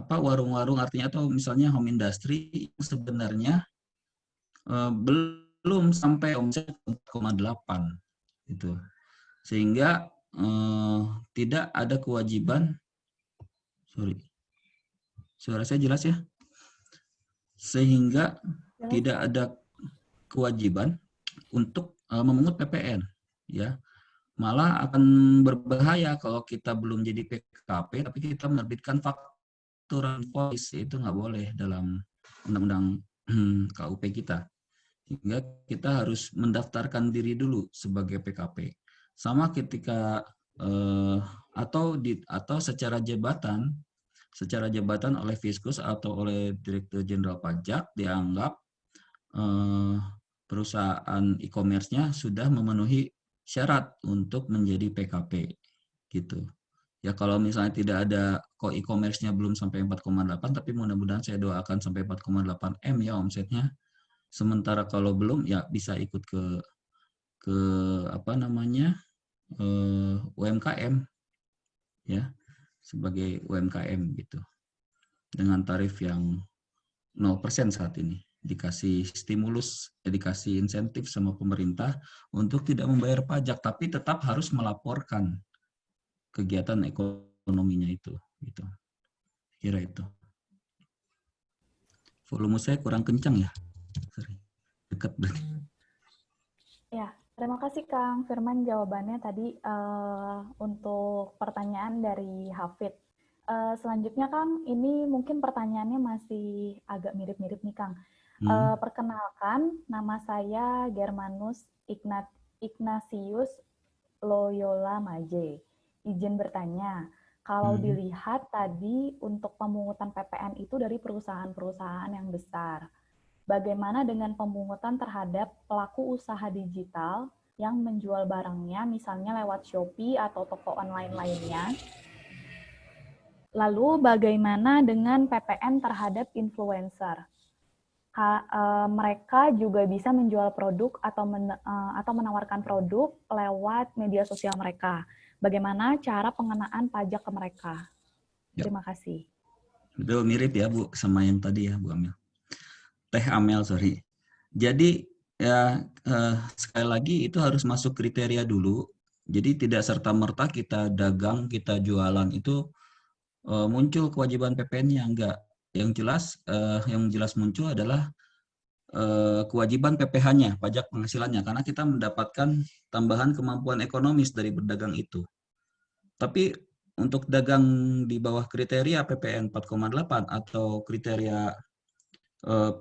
warung-warung, artinya atau misalnya home industry sebenarnya belum sampai omset 4,8 gitu. Sehingga tidak ada kewajiban, suara saya jelas ya? Sehingga tidak ada kewajiban untuk memungut PPN, ya. Malah akan berbahaya kalau kita belum jadi PKP tapi kita menerbitkan faktura invoice, itu nggak boleh dalam undang-undang KUP kita. Sehingga kita harus mendaftarkan diri dulu sebagai PKP. Sama ketika atau secara jabatan oleh Fiskus atau oleh Direktur Jenderal Pajak dianggap perusahaan e-commerce-nya sudah memenuhi syarat untuk menjadi PKP gitu. Ya kalau misalnya tidak ada kok e-commerce-nya belum sampai 4,8 tapi mudah-mudahan saya doakan sampai 4,8 M ya omsetnya. Sementara kalau belum ya bisa ikut ke UMKM ya, sebagai UMKM gitu. Dengan tarif yang 0% saat ini. Dikasih stimulus, dikasih insentif sama pemerintah untuk tidak membayar pajak, tapi tetap harus melaporkan kegiatan ekonominya itu. Gitu. Kira itu. Volume saya kurang kencang ya? Sorry. Dekat berarti. Ya, terima kasih Kang Firman jawabannya tadi untuk pertanyaan dari Hafid. Selanjutnya Kang, ini mungkin pertanyaannya masih agak mirip-mirip nih Kang. Perkenalkan, nama saya Germanus Ignatius Loyola Maje. Izin bertanya, kalau dilihat tadi untuk pemungutan PPN itu dari perusahaan-perusahaan yang besar, bagaimana dengan pemungutan terhadap pelaku usaha digital yang menjual barangnya misalnya lewat Shopee atau toko online lainnya? Lalu bagaimana dengan PPN terhadap influencer? Mereka juga bisa menjual produk atau menawarkan produk lewat media sosial mereka. Bagaimana cara pengenaan pajak ke mereka? Terima kasih. Betul, mirip ya Bu sama yang tadi ya Bu Amel. Teh Amel, sorry. Jadi ya sekali lagi itu harus masuk kriteria dulu. Jadi tidak serta-merta kita dagang, kita jualan itu muncul kewajiban PPN-nya, enggak. Yang jelas muncul adalah kewajiban PPh-nya, pajak penghasilannya, karena kita mendapatkan tambahan kemampuan ekonomis dari berdagang itu. Tapi untuk dagang di bawah kriteria PPN 4,8 atau kriteria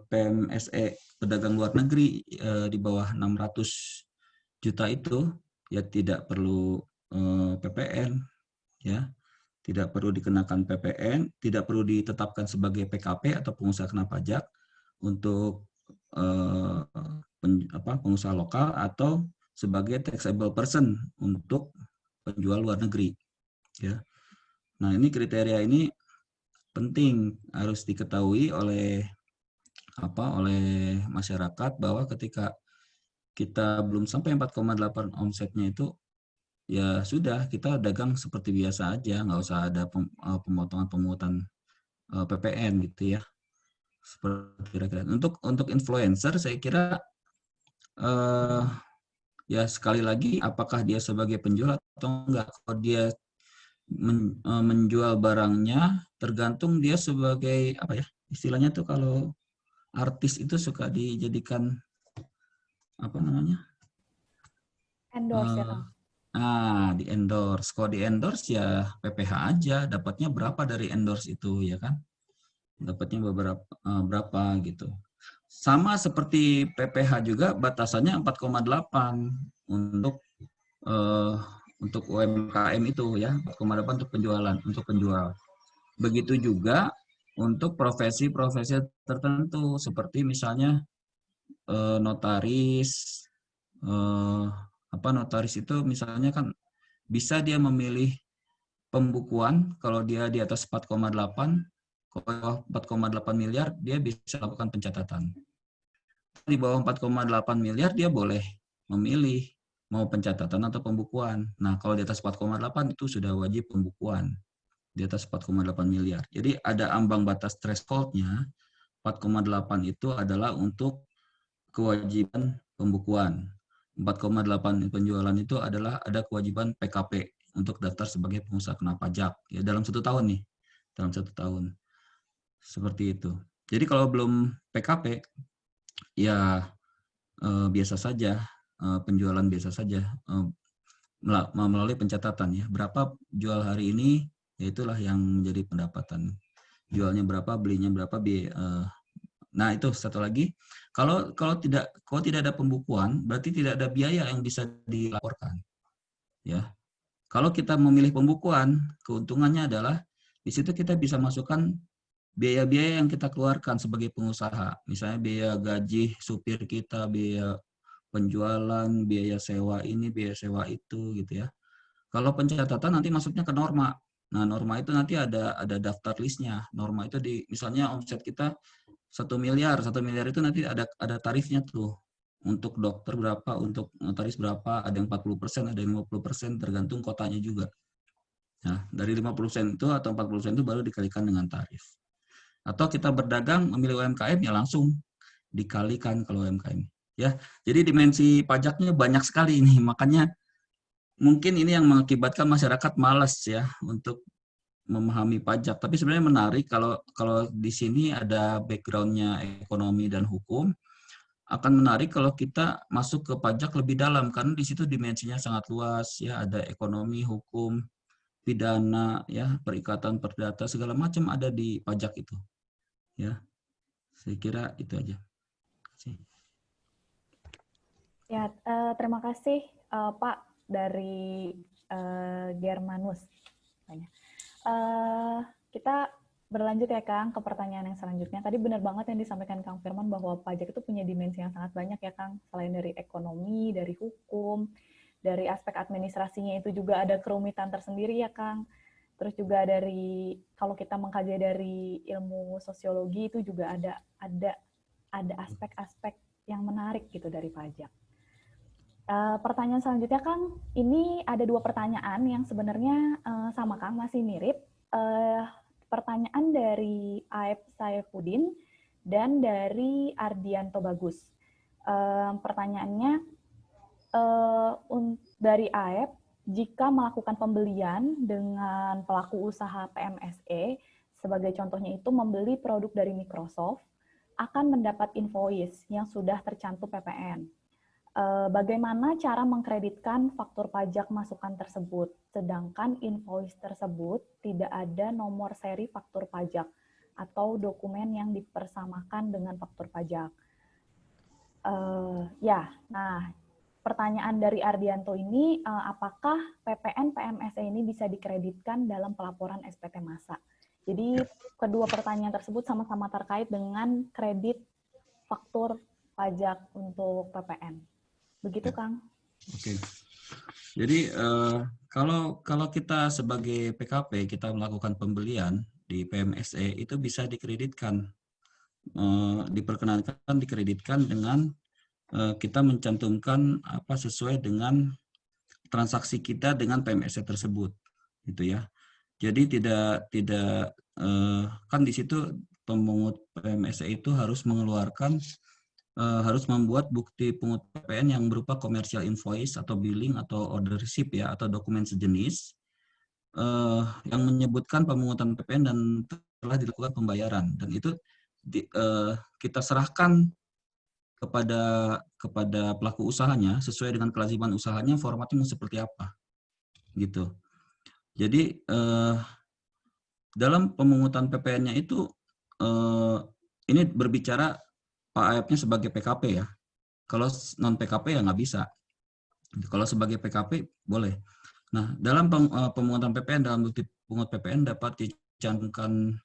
PMSE pedagang luar negeri di bawah 600 juta itu ya tidak perlu PPN ya. Tidak perlu dikenakan PPN, tidak perlu ditetapkan sebagai PKP atau pengusaha kena pajak untuk pengusaha lokal atau sebagai taxable person untuk penjual luar negeri. Ya. Nah ini kriteria ini penting harus diketahui oleh masyarakat bahwa ketika kita belum sampai 4,8 omsetnya itu ya sudah kita dagang seperti biasa aja, nggak usah ada pemotongan PPN gitu ya. Seperti kira-kira. Untuk influencer saya kira ya sekali lagi apakah dia sebagai penjual atau enggak. Kalau dia menjual barangnya tergantung dia sebagai apa ya istilahnya tuh kalau artis itu suka dijadikan apa namanya Endorse ya Kang? di endorse. Kalau di endorse ya PPh aja, dapatnya berapa dari endorse itu ya kan? Dapatnya berapa gitu. Sama seperti PPh juga batasannya 4,8 untuk UMKM itu ya, 4,8 untuk penjual. Begitu juga untuk profesi-profesi tertentu seperti misalnya notaris, notaris itu misalnya kan bisa dia memilih pembukuan kalau dia di atas 4,8, kalau 4,8 miliar dia bisa lakukan pencatatan. Di bawah 4,8 miliar dia boleh memilih mau pencatatan atau pembukuan. Nah, kalau di atas 4,8 itu sudah wajib pembukuan. Di atas 4,8 miliar. Jadi ada ambang batas threshold-nya. 4,8 itu adalah untuk kewajiban pembukuan. 4,8 penjualan itu adalah ada kewajiban PKP untuk daftar sebagai pengusaha kena pajak. Ya, dalam 1 tahun nih. Dalam 1 tahun. Seperti itu. Jadi kalau belum PKP, ya biasa saja, penjualan biasa saja melalui pencatatan ya. Berapa jual hari ini, ya itulah yang menjadi pendapatan. Jualnya berapa, belinya berapa, nah itu satu lagi. Kalau tidak ada pembukuan, berarti tidak ada biaya yang bisa dilaporkan. Ya. Kalau kita memilih pembukuan, keuntungannya adalah di situ kita bisa masukkan biaya-biaya yang kita keluarkan sebagai pengusaha. Misalnya biaya gaji supir kita, biaya penjualan, biaya sewa ini, biaya sewa itu gitu ya. Kalau pencatatan nanti masuknya ke norma. Nah, norma itu nanti ada daftar listnya. Norma itu misalnya omset kita 1 miliar. 1 miliar itu nanti ada tarifnya tuh. Untuk dokter berapa, untuk notaris berapa, ada yang 40%, ada yang 50%, tergantung kotanya juga. Nah, dari 50% itu atau 40% itu baru dikalikan dengan tarif. Atau kita berdagang memilih UMKM ya langsung dikalikan kalau UMKM. Ya, jadi dimensi pajaknya banyak sekali ini. Makanya mungkin ini yang mengakibatkan masyarakat malas ya untuk memahami pajak. Tapi sebenarnya menarik kalau di sini ada background-nya ekonomi dan hukum, akan menarik kalau kita masuk ke pajak lebih dalam karena di situ dimensinya sangat luas ya, ada ekonomi, hukum, pidana ya, perikatan perdata segala macam ada di pajak itu. Ya. Saya kira itu aja. Ya, terima kasih Pak dari Germanus. Kita berlanjut ya Kang ke pertanyaan yang selanjutnya. Tadi benar banget yang disampaikan Kang Firman bahwa pajak itu punya dimensi yang sangat banyak ya Kang. Selain dari ekonomi, dari hukum, dari aspek administrasinya itu juga ada kerumitan tersendiri ya Kang. Terus juga dari kalau kita mengkaji dari ilmu sosiologi itu juga ada aspek-aspek yang menarik gitu dari pajak. Pertanyaan selanjutnya Kang, ini ada 2 pertanyaan yang sebenarnya sama Kang, masih mirip. Pertanyaan dari Aep Saifuddin dan dari Ardianto Bagus. Pertanyaannya dari Aep, jika melakukan pembelian dengan pelaku usaha PMSE, sebagai contohnya itu membeli produk dari Microsoft, akan mendapat invoice yang sudah tercantum PPN. Bagaimana cara mengkreditkan faktur pajak masukan tersebut, sedangkan invoice tersebut tidak ada nomor seri faktur pajak atau dokumen yang dipersamakan dengan faktur pajak. Nah, pertanyaan dari Ardianto ini, apakah PPN PMSE ini bisa dikreditkan dalam pelaporan SPT Masa? Jadi kedua pertanyaan tersebut sama-sama terkait dengan kredit faktur pajak untuk PPN. Begitu, Kang. Oke. Jadi kalau kita sebagai PKP kita melakukan pembelian di PMSE itu bisa dikreditkan, diperkenankan dikreditkan dengan kita mencantumkan sesuai dengan transaksi kita dengan PMSE tersebut, gitu ya. Jadi tidak kan di situ pemungut PMSE itu harus mengeluarkan harus membuat bukti pungut PPN yang berupa commercial invoice atau billing atau order receipt ya atau dokumen sejenis yang menyebutkan pemungutan PPN dan telah dilakukan pembayaran, dan itu kita serahkan kepada pelaku usahanya sesuai dengan kelaziman usahanya, formatnya mau seperti apa gitu. Jadi dalam pemungutan PPN-nya itu ini berbicara Pak Aepnya sebagai PKP ya. Kalau non PKP ya nggak bisa. Kalau sebagai PKP boleh. Nah, dalam pemungutan PPN dalam bukti pungut PPN dapat dicantumkan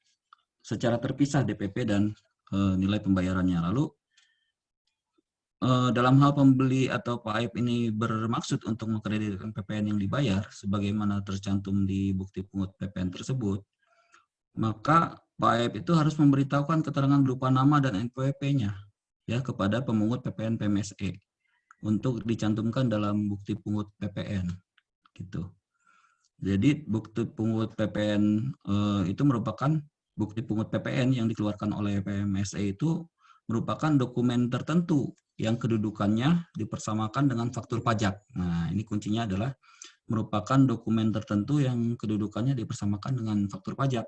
secara terpisah DPP dan nilai pembayarannya. Lalu dalam hal pembeli atau PAEP ini bermaksud untuk mengkreditkan PPN yang dibayar sebagaimana tercantum di bukti pungut PPN tersebut, maka PAEP itu harus memberitahukan keterangan berupa nama dan NPWP-nya ya kepada pemungut PPN PMSE untuk dicantumkan dalam bukti pungut PPN gitu. Jadi bukti pungut PPN itu merupakan bukti pungut PPN yang dikeluarkan oleh PMSE itu merupakan dokumen tertentu yang kedudukannya dipersamakan dengan faktur pajak. Nah, ini kuncinya adalah merupakan dokumen tertentu yang kedudukannya dipersamakan dengan faktur pajak.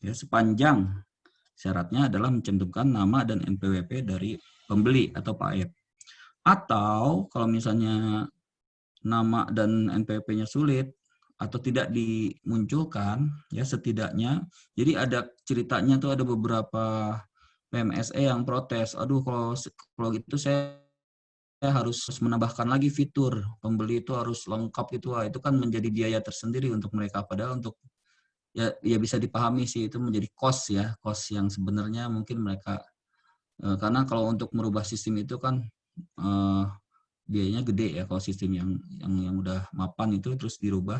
Ya, sepanjang syaratnya adalah mencantumkan nama dan NPWP dari pembeli atau PAEP. Atau kalau misalnya nama dan NPWP-nya sulit atau tidak dimunculkan, ya setidaknya, jadi ada ceritanya tuh ada beberapa PMSE yang protes, aduh kalau gitu saya harus menambahkan lagi fitur pembeli itu harus lengkap gitu, itu kan menjadi biaya tersendiri untuk mereka, padahal untuk ya bisa dipahami sih itu menjadi cost ya, cost yang sebenarnya mungkin mereka karena kalau untuk merubah sistem itu kan biayanya gede ya kalau sistem yang udah mapan itu terus dirubah.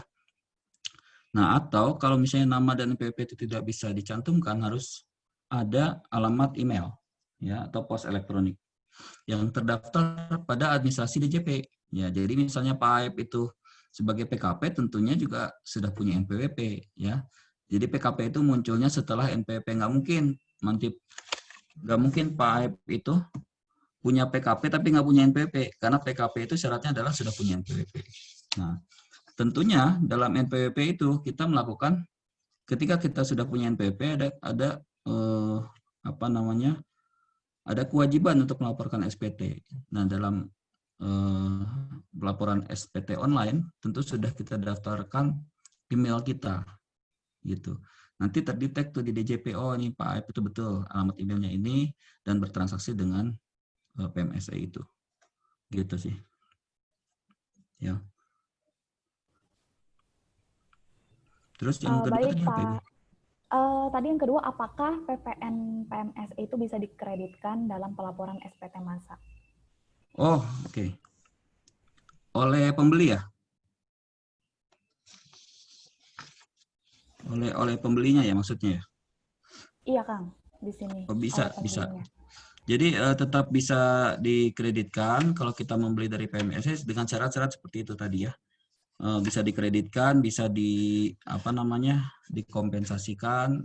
Nah, atau kalau misalnya nama dan NPWP itu tidak bisa dicantumkan, harus ada alamat email ya atau pos elektronik yang terdaftar pada administrasi DJP. Ya, jadi misalnya PAEP itu sebagai PKP tentunya juga sudah punya NPWP ya. Jadi PKP itu munculnya setelah NPWP, nggak mungkin PAEP itu punya PKP tapi nggak punya NPWP, karena PKP itu syaratnya adalah sudah punya NPWP. Nah, tentunya dalam NPWP itu kita melakukan ketika kita sudah punya NPWP ada apa namanya? Ada kewajiban untuk melaporkan SPT. Nah, dalam pelaporan SPT online tentu sudah kita daftarkan email kita gitu. Nanti terdetek tuh di DJP, oh ini Pak Aib itu betul alamat emailnya ini dan bertransaksi dengan PMSE itu. Gitu sih. Ya. Terus yang kedua Baik tadi apa, Ibu? Pak. Tadi yang kedua, apakah PPN PMSE itu bisa dikreditkan dalam pelaporan SPT masa? Oh, oke. Oleh pembeli ya? Oleh pembelinya ya maksudnya ya? Iya Kang, di sini Oh, oleh bisa, bisa. pembelinya. Jadi tetap bisa dikreditkan kalau kita membeli dari PMSE dengan syarat-syarat seperti itu tadi ya. Bisa dikreditkan, bisa apa namanya, dikompensasikan,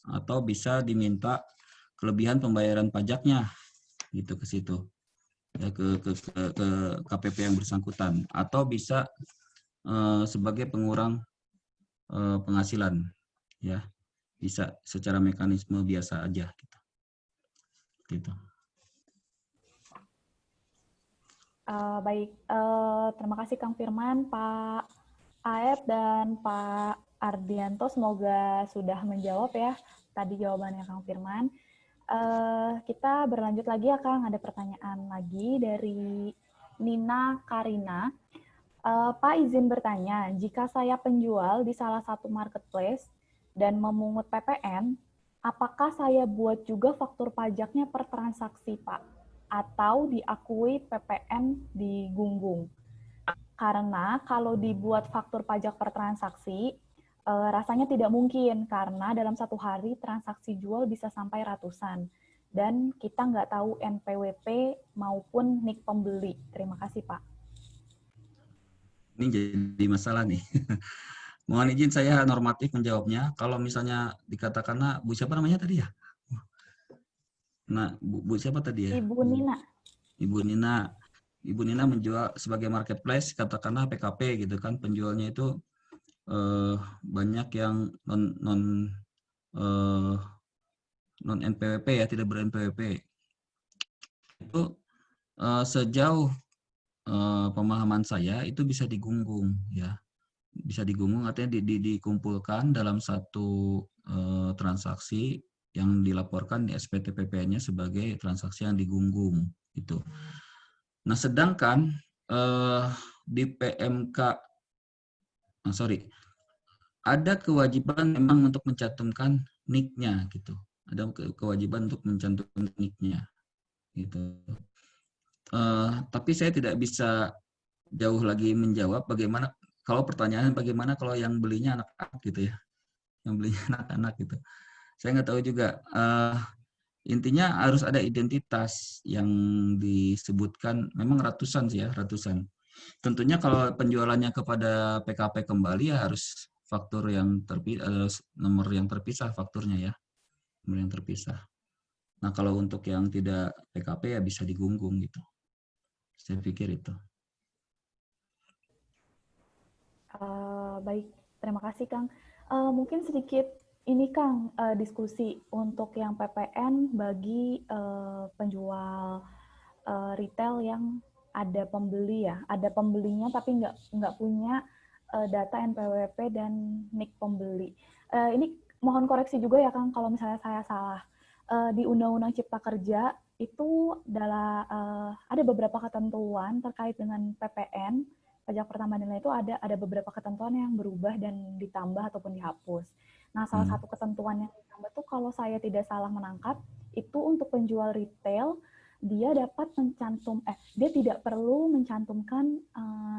atau bisa diminta kelebihan pembayaran pajaknya gitu ke situ ya, ke KPP yang bersangkutan, atau bisa sebagai pengurang penghasilan ya, bisa secara mekanisme biasa aja gitu. Baik, terima kasih Kang Firman, Pak Aep, dan Pak Ardianto. Semoga sudah menjawab ya tadi jawabannya Kang Firman. Kita berlanjut lagi ya Kang, ada pertanyaan lagi dari Nina Karina. Pak izin bertanya, jika saya penjual di salah satu marketplace dan memungut PPN, apakah saya buat juga faktur pajaknya per transaksi Pak? Atau diakui PPN di Gunggung? Karena kalau dibuat faktur pajak per transaksi, rasanya tidak mungkin karena dalam satu hari transaksi jual bisa sampai ratusan. Dan kita nggak tahu NPWP maupun NIK pembeli. Terima kasih Pak. Ini jadi masalah nih. Mohon izin saya normatif menjawabnya. Kalau misalnya dikatakan, Bu siapa namanya tadi ya? Nah, Bu siapa tadi ya? Ibu Nina. Ibu Nina. Ibu Nina menjual sebagai marketplace, katakanlah PKP gitu kan, penjualnya itu banyak yang non NPWP ya, tidak ber NPWP. Itu sejauh pemahaman saya itu bisa digunggung ya, bisa digunggung artinya dikumpulkan dalam satu transaksi yang dilaporkan di SPT PPN-nya sebagai transaksi yang digunggung itu. Nah, sedangkan di PMK, ada kewajiban memang untuk mencantumkan NIK-nya gitu. ada kewajiban untuk mencantumkan nicknya gitu. Tapi saya tidak bisa jauh lagi menjawab bagaimana kalau pertanyaan bagaimana kalau yang belinya anak-anak gitu ya, yang belinya anak-anak gitu. Saya nggak tahu juga. Intinya harus ada identitas yang disebutkan, memang ratusan sih ya, ratusan. Tentunya kalau penjualannya kepada PKP kembali ya harus faktur yang terpisah, nomor yang terpisah fakturnya ya, nomor yang terpisah. Nah kalau untuk yang tidak PKP ya bisa digunggung gitu. Saya pikir itu. Baik, terima kasih Kang. Mungkin sedikit ini Kang, diskusi untuk yang PPN bagi penjual retail yang ada pembeli ya, ada pembelinya tapi nggak punya data NPWP dan NIK pembeli. Ini mohon koreksi juga ya Kang kalau misalnya saya salah. Di Undang-Undang Cipta Kerja itu adalah ada beberapa ketentuan terkait dengan PPN pajak pertambahan nilai itu ada beberapa ketentuan yang berubah dan ditambah ataupun dihapus. Nah, salah satu ketentuan yang ditambah tuh kalau saya tidak salah menangkap itu untuk penjual retail dia dapat dia tidak perlu mencantumkan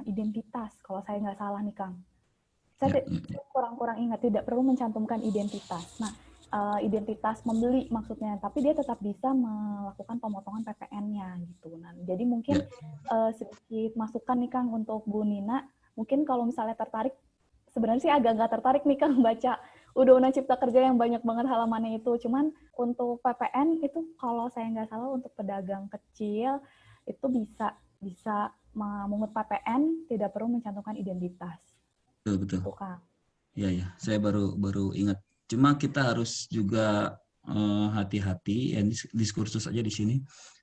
identitas kalau saya nggak salah nih Kang. Saya kurang ingat tidak perlu mencantumkan identitas. Nah, identitas membeli maksudnya, tapi dia tetap bisa melakukan pemotongan PPN-nya gitu. Nah, jadi mungkin sedikit masukan nih Kang untuk Bu Nina. Mungkin kalau misalnya tertarik, sebenarnya sih agak nggak tertarik nih Kang baca Undang-Undang Cipta Kerja yang banyak banget halamannya itu. Cuman untuk PPN itu kalau saya nggak salah untuk pedagang kecil itu bisa memungut PPN tidak perlu mencantumkan identitas. Betul. Itu Kang. Ya, saya baru ingat. Cuma kita harus juga hati-hati, ya diskursus aja di sini.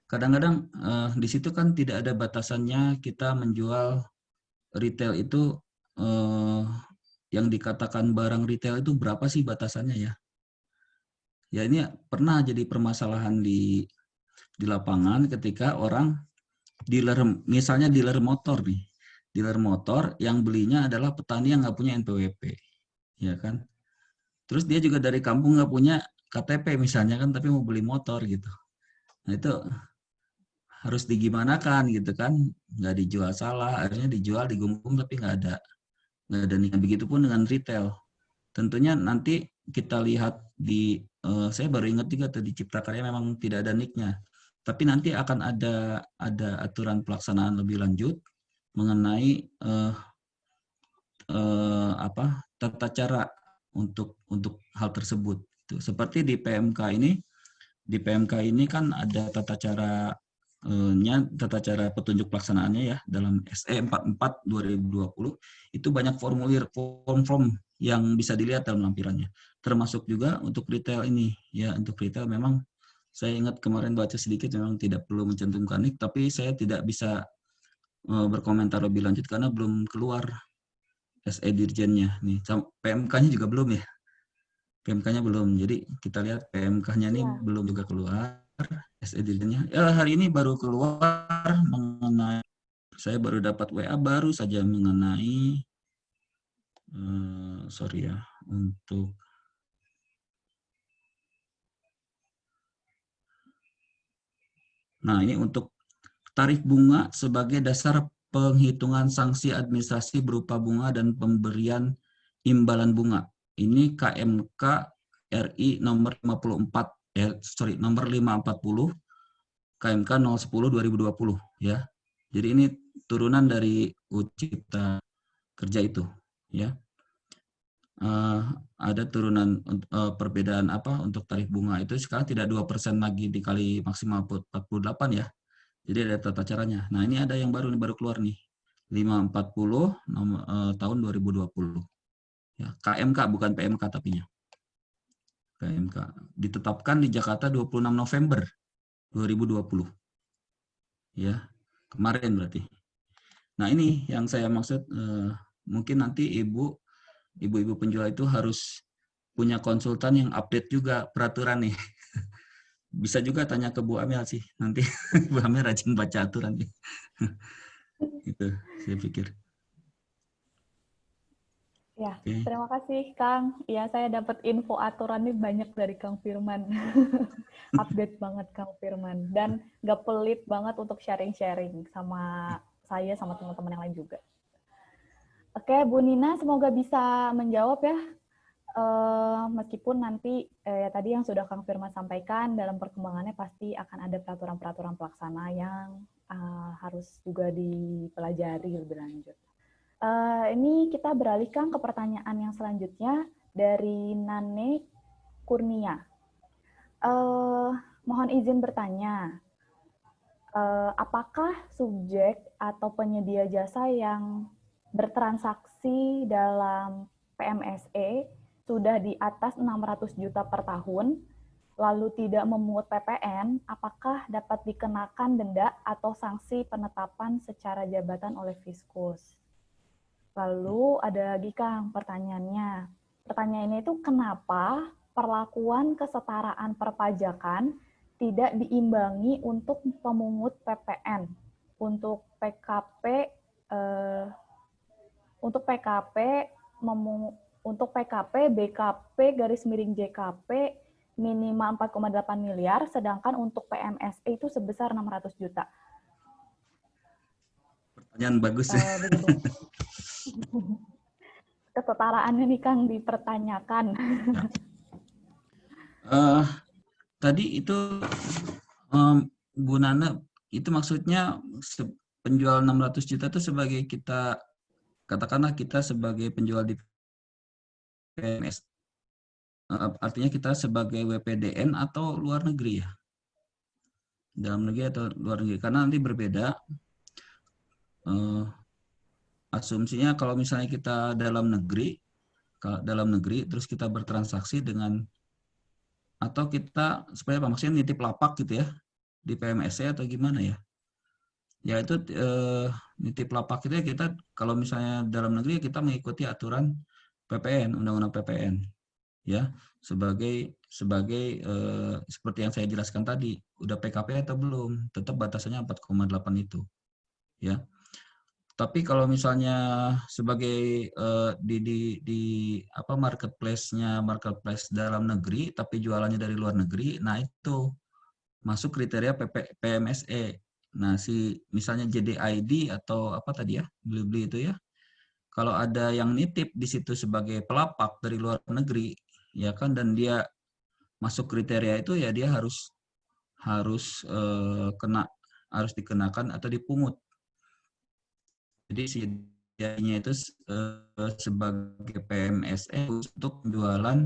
Kadang-kadang di situ kan tidak ada batasannya kita menjual retail itu yang dikatakan barang retail itu berapa sih batasannya ya? Ya ini pernah jadi permasalahan di lapangan ketika orang misalnya dealer motor nih, dealer motor yang belinya adalah petani yang nggak punya NPWP, ya kan? Terus dia juga dari kampung nggak punya KTP misalnya kan, tapi mau beli motor gitu. Nah itu harus digimanakan gitu kan, nggak dijual salah, akhirnya dijual digunggung tapi nggak ada niat. Begitupun dengan retail. Tentunya nanti kita lihat saya baru ingat juga tadi Cipta Karya memang tidak ada nicknya. Tapi nanti akan ada aturan pelaksanaan lebih lanjut mengenai tata cara untuk hal tersebut. Seperti di PMK ini kan ada tata cara petunjuk pelaksanaannya ya dalam SE 44 2020 itu banyak form yang bisa dilihat dalam lampirannya. Termasuk juga untuk retail ini ya, untuk retail memang saya ingat kemarin baca sedikit memang tidak perlu mencantumkan NIK, tapi saya tidak bisa berkomentar lebih lanjut karena belum keluar SE Dirjennya nih. PMK-nya juga belum ya. PMK-nya belum. Jadi kita lihat PMK-nya ini Ya. belum juga keluar. SE Dirjennya. Ya, hari ini baru keluar mengenai, saya baru dapat WA baru saja mengenai sorry ya, untuk nah ini untuk tarif bunga sebagai dasar penghitungan sanksi administrasi berupa bunga dan pemberian imbalan bunga. Ini KMK RI nomor 54 nomor 540 KMK 010 2020 ya. Jadi ini turunan dari UU Cipta Kerja itu ya. Ada turunan perbedaan apa untuk tarif bunga itu sekarang tidak 2% lagi dikali maksimal 48 ya. Jadi ada tata caranya. Nah, ini ada yang baru keluar nih. 540 tahun 2020. Ya, KMK bukan PMK tapinya. KMK ditetapkan di Jakarta 26 November 2020. Ya, kemarin berarti. Nah, ini yang saya maksud mungkin nanti ibu-ibu penjual itu harus punya konsultan yang update juga peraturan nih. Bisa juga tanya ke Bu Amel sih nanti. Bu Amel rajin baca aturan nih. Itu saya pikir. Ya, Oke. terima kasih Kang. Ya, saya dapat info aturannya banyak dari Kang Firman. Update banget Kang Firman. Dan nggak pelit banget untuk sharing-sharing sama saya, sama teman-teman yang lain juga. Oke, Bu Nina, semoga bisa menjawab ya. Meskipun nanti ya tadi yang sudah Kang Firman sampaikan, dalam perkembangannya pasti akan ada peraturan-peraturan pelaksana yang harus juga dipelajari lebih lanjut. Ini kita beralihkan ke pertanyaan yang selanjutnya dari Nane Kurnia. Uh, Mohon izin bertanya, apakah subjek atau penyedia jasa yang bertransaksi dalam PMSE sudah di atas 600 juta per tahun, lalu tidak memungut PPN, apakah dapat dikenakan denda atau sanksi penetapan secara jabatan oleh Fiskus? Lalu ada lagi Kang pertanyaannya. Pertanyaannya itu kenapa perlakuan kesetaraan perpajakan tidak diimbangi untuk pemungut PPN, untuk PKP eh, untuk PKP untuk PKP BKP garis miring JKP minimal 4,8 miliar, sedangkan untuk PMSE itu sebesar 600 juta. Pertanyaan bagus ya. Begitu. Kesetaraannya nih Kang dipertanyakan. Ya. Tadi itu Bu Nana itu maksudnya penjual 600 juta itu sebagai kita, katakanlah kita sebagai penjual di PMS, artinya kita sebagai WPDN atau luar negeri ya? Dalam negeri atau luar negeri? Karena nanti berbeda. Asumsinya kalau misalnya kita dalam negeri terus kita bertransaksi dengan, atau kita seperti apa maksudnya, nitip lapak gitu ya di PMSC atau gimana ya? Ya itu nitip lapak itu ya, kita kalau misalnya dalam negeri kita mengikuti aturan PPN, undang-undang PPN ya, sebagai seperti yang saya jelaskan tadi, udah PKP atau belum, tetap batasannya 4,8 itu ya. Tapi kalau misalnya sebagai di apa marketplace dalam negeri tapi jualannya dari luar negeri, nah itu masuk kriteria PMSE. Nah, misalnya JDID atau apa tadi ya, beli-beli itu ya. Kalau ada yang nitip di situ sebagai pelapak dari luar negeri, ya kan, dan dia masuk kriteria itu, ya dia harus harus harus dikenakan atau dipungut. Jadi sedianya itu sebagai PMSE untuk penjualan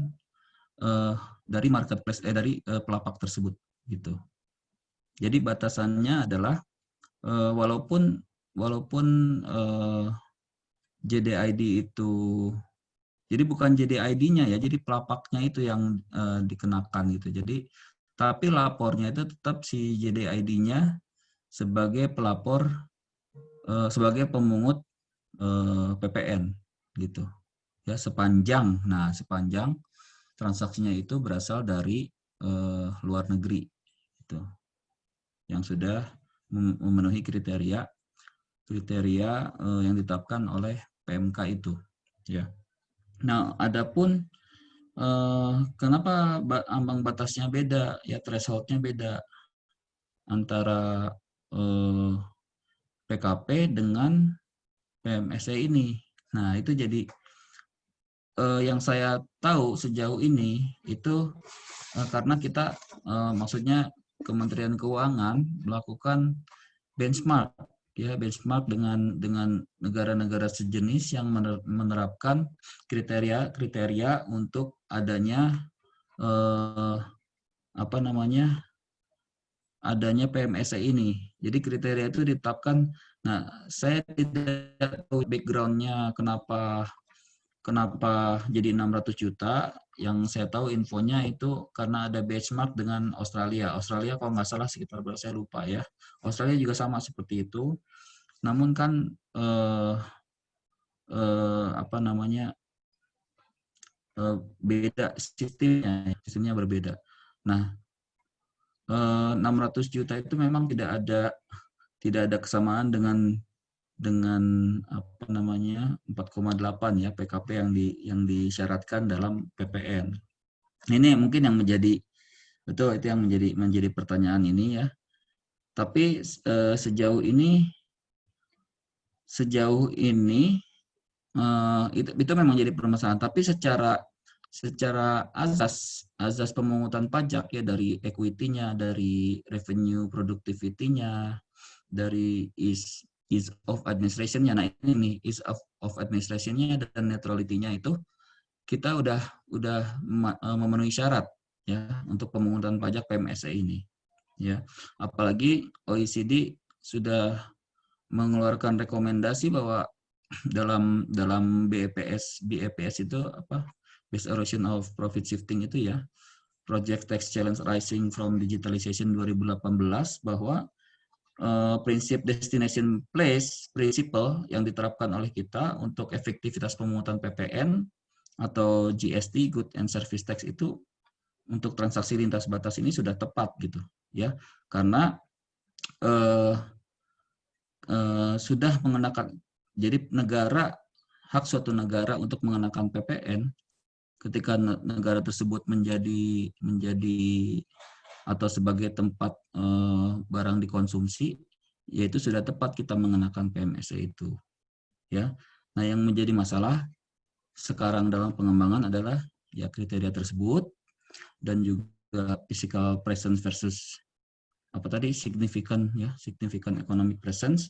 dari marketplace dari pelapak tersebut gitu. Jadi batasannya adalah walaupun JDID itu, jadi bukan JDID-nya ya, jadi pelapaknya itu yang dikenakan gitu. Jadi tapi lapornya itu tetap si JDID-nya sebagai pelapor, sebagai pemungut PPN gitu. Ya, sepanjang transaksinya itu berasal dari luar negeri gitu. Yang sudah memenuhi kriteria yang ditetapkan oleh PMK itu ya. Nah, adapun kenapa ambang batasnya beda ya, thresholdnya beda antara PKP dengan PMSE ini. Nah, itu jadi yang saya tahu sejauh ini itu karena kita maksudnya Kementerian Keuangan melakukan benchmark ya, benchmark dengan negara-negara sejenis yang menerapkan kriteria untuk adanya apa namanya, adanya PMSE ini. Jadi kriteria itu ditetapkan. Nah, saya tidak tahu backgroundnya kenapa jadi 600 juta. Yang saya tahu infonya itu karena ada benchmark dengan Australia. Australia kalau nggak salah sekitar berapa, saya lupa ya. Australia juga sama seperti itu. Namun kan apa namanya, beda sistemnya berbeda. Nah, 600 juta itu memang tidak ada kesamaan dengan apa namanya 4,8 ya PKP yang disyaratkan dalam PPN. Ini mungkin yang menjadi betul, itu yang menjadi pertanyaan ini ya. Tapi sejauh ini itu memang jadi permasalahan. Tapi secara azas pemungutan pajak ya, dari equity-nya, dari revenue productivity-nya, dari ease of administration-nya. Nah ini nih, ease of administration-nya dan neutrality-nya itu kita udah memenuhi syarat ya untuk pemungutan pajak PMSE ini ya. Apalagi OECD sudah mengeluarkan rekomendasi bahwa dalam BEPS itu apa, Base Erosion of Profit Shifting itu ya, Project Tax Challenge Rising from Digitalization 2018, bahwa prinsip destination place principle yang diterapkan oleh kita untuk efektivitas pemungutan PPN atau GST, Good and Service Tax, itu untuk transaksi lintas batas ini sudah tepat gitu ya, karena sudah mengenakan, jadi hak suatu negara untuk mengenakan PPN ketika negara tersebut menjadi atau sebagai tempat barang dikonsumsi, yaitu sudah tepat kita mengenakan PMSE itu ya. Nah yang menjadi masalah sekarang dalam pengembangan adalah ya kriteria tersebut, dan juga physical presence versus apa tadi, significant economic presence,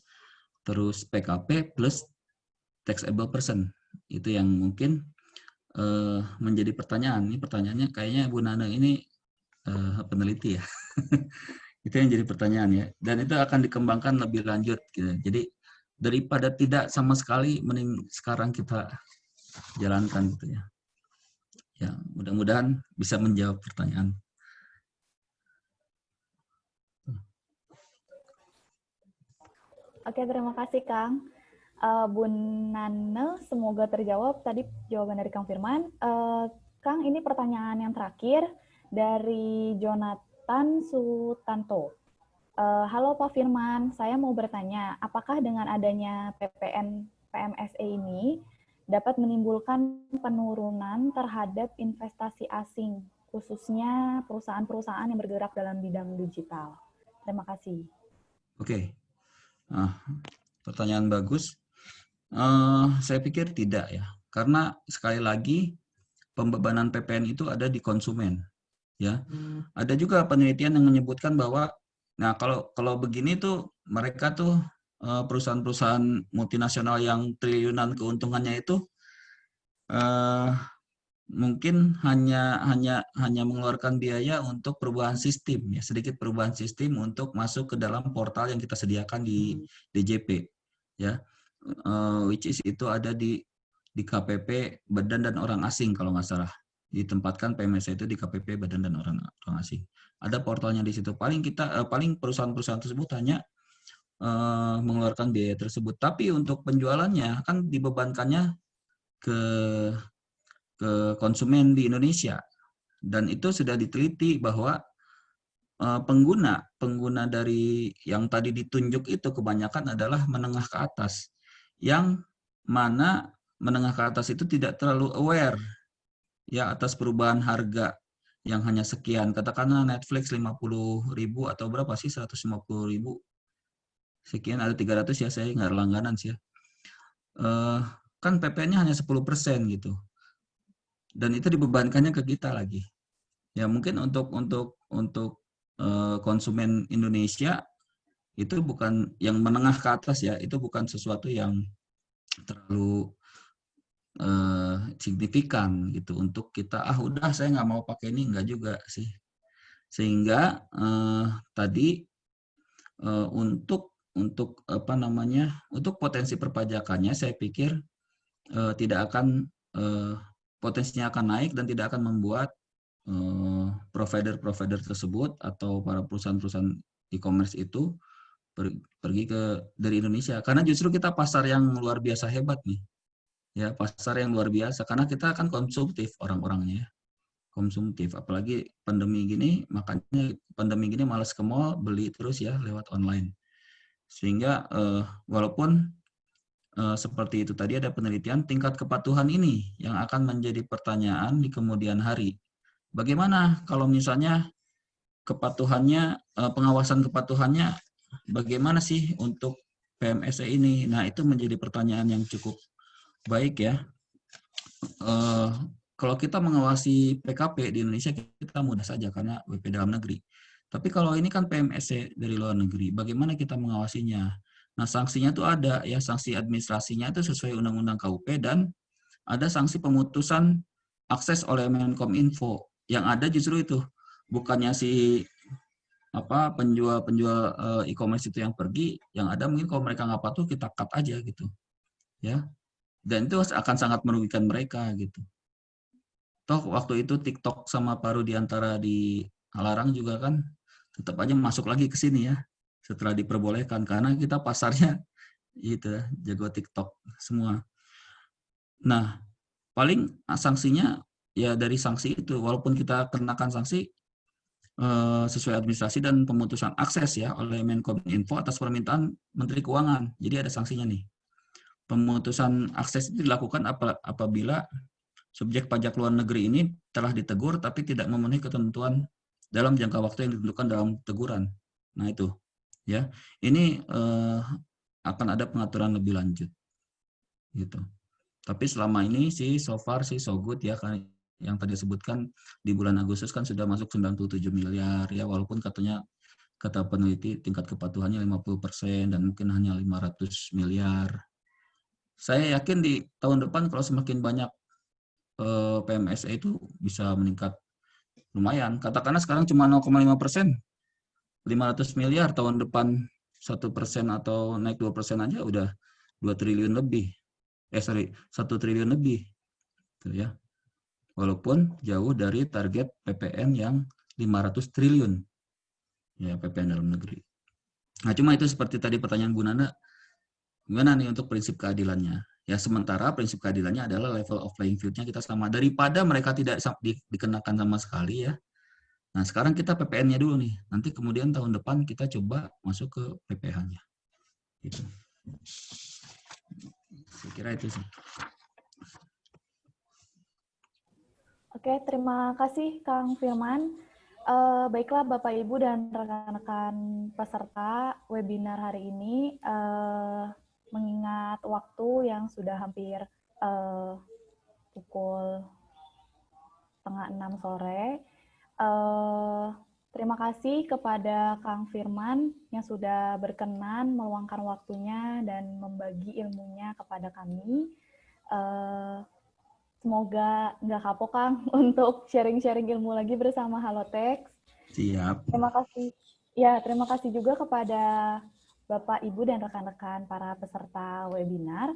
terus PKP plus taxable person. Itu yang mungkin menjadi pertanyaan. Ini pertanyaannya kayaknya Bu Nana ini peneliti ya. Itu yang jadi pertanyaan ya. Dan itu akan dikembangkan lebih lanjut gitu. Jadi daripada tidak sama sekali, mending sekarang kita jalankan gitu ya. Ya, mudah-mudahan bisa menjawab pertanyaan. Oke, terima kasih Kang. Bu Nane, semoga terjawab tadi jawaban dari Kang Firman. Kang, ini pertanyaan yang terakhir dari Jonathan Sutanto. Halo Pak Firman, saya mau bertanya, apakah dengan adanya PPN PMSE ini dapat menimbulkan penurunan terhadap investasi asing, khususnya perusahaan-perusahaan yang bergerak dalam bidang digital? Terima kasih. Oke. Pertanyaan bagus. Saya pikir tidak ya, karena sekali lagi pembebanan PPN itu ada di konsumen ya. Ada juga penelitian yang menyebutkan bahwa nah kalau begini tuh mereka tuh perusahaan-perusahaan multinasional yang triliunan keuntungannya itu mungkin hanya mengeluarkan biaya untuk perubahan sistem ya, sedikit perubahan sistem untuk masuk ke dalam portal yang kita sediakan di DJP ya, which is itu ada di KPP Badan dan Orang Asing kalau nggak salah, ditempatkan PMSE itu di KPP Badan dan Orang Asing. Ada portalnya di situ. Paling perusahaan-perusahaan tersebut hanya mengeluarkan biaya tersebut. Tapi untuk penjualannya kan dibebankannya ke konsumen di Indonesia, dan itu sudah diteliti bahwa pengguna dari yang tadi ditunjuk itu kebanyakan adalah menengah ke atas, yang mana menengah ke atas itu tidak terlalu aware ya atas perubahan harga yang hanya sekian, katakanlah Netflix 50.000 atau berapa sih, 150.000 sekian, ada 300 ya, saya nggak langganan sih ya. Kan PPN-nya hanya 10% gitu, dan itu dibebankannya ke kita lagi ya. Mungkin untuk konsumen Indonesia itu bukan yang menengah ke atas ya, itu bukan sesuatu yang terlalu signifikan gitu untuk kita, udah saya nggak mau pakai ini, nggak juga sih. Sehingga tadi untuk apa namanya, untuk potensi perpajakannya saya pikir tidak akan potensinya akan naik dan tidak akan membuat provider-provider tersebut atau para perusahaan-perusahaan e-commerce itu pergi dari Indonesia, karena justru kita pasar yang luar biasa hebat nih ya, pasar yang luar biasa, karena kita akan konsumtif orang-orangnya, konsumtif, apalagi pandemi gini, makanya pandemi gini malas ke mall, beli terus ya lewat online. Sehingga walaupun seperti itu tadi ada penelitian tingkat kepatuhan ini yang akan menjadi pertanyaan di kemudian hari. Bagaimana kalau misalnya kepatuhannya, pengawasan kepatuhannya bagaimana sih untuk PMSE ini? Nah, itu menjadi pertanyaan yang cukup baik ya. Kalau kita mengawasi PKP di Indonesia kita mudah saja karena WP dalam negeri. Tapi kalau ini kan PMSE dari luar negeri, bagaimana kita mengawasinya? Nah, sanksinya itu ada ya, sanksi administrasinya itu sesuai Undang-Undang KUP dan ada sanksi pemutusan akses oleh Menkominfo. Yang ada justru itu, bukannya si penjual-penjual e-commerce itu yang pergi, yang ada mungkin kalau mereka nggak patuh kita cut aja gitu, ya. Dan itu akan sangat merugikan mereka gitu. Toh waktu itu TikTok sama Paru Diantara dilarang juga kan, tetap aja masuk lagi ke sini ya, setelah diperbolehkan karena kita pasarnya itu jago TikTok semua. Nah, paling sanksinya ya dari sanksi itu, walaupun kita kenakan sanksi sesuai administrasi dan pemutusan akses ya oleh Menkominfo atas permintaan Menteri Keuangan. Jadi ada sanksinya nih. Pemutusan akses itu dilakukan apabila subjek pajak luar negeri ini telah ditegur tapi tidak memenuhi ketentuan dalam jangka waktu yang ditentukan dalam teguran. Nah itu ya. Ini akan ada pengaturan lebih lanjut gitu. Tapi selama ini sih so far sih so good ya, kan yang tadi disebutkan di bulan Agustus kan sudah masuk 97 miliar ya, walaupun kata peneliti tingkat kepatuhannya 50% dan mungkin hanya 500 miliar. Saya yakin di tahun depan kalau semakin banyak PMSE itu bisa meningkat lumayan. Katakanlah sekarang cuma 0,5%, 500 miliar tahun depan 1% atau naik 2% aja udah 2 triliun lebih. 1 triliun lebih. Gitu ya. Walaupun jauh dari target PPN yang 500 triliun. Ya, PPN dalam negeri. Nah, cuma itu seperti tadi pertanyaan Bu Nana, gimana nih untuk prinsip keadilannya? Ya, sementara prinsip keadilannya adalah level of playing field-nya kita sama. Daripada mereka tidak dikenakan sama sekali ya. Nah, sekarang kita PPN-nya dulu nih. Nanti kemudian tahun depan kita coba masuk ke PPh-nya. Gitu. Saya kira itu sih. Oke, terima kasih Kang Firman. Baiklah Bapak Ibu dan rekan-rekan peserta webinar hari ini, mengingat waktu yang sudah hampir pukul 5:30 sore, terima kasih kepada Kang Firman yang sudah berkenan meluangkan waktunya dan membagi ilmunya kepada kami. Semoga nggak kapok Kang untuk sharing-sharing ilmu lagi bersama Halotex. Siap. Terima kasih. Ya, terima kasih juga kepada Bapak, Ibu, dan rekan-rekan para peserta webinar.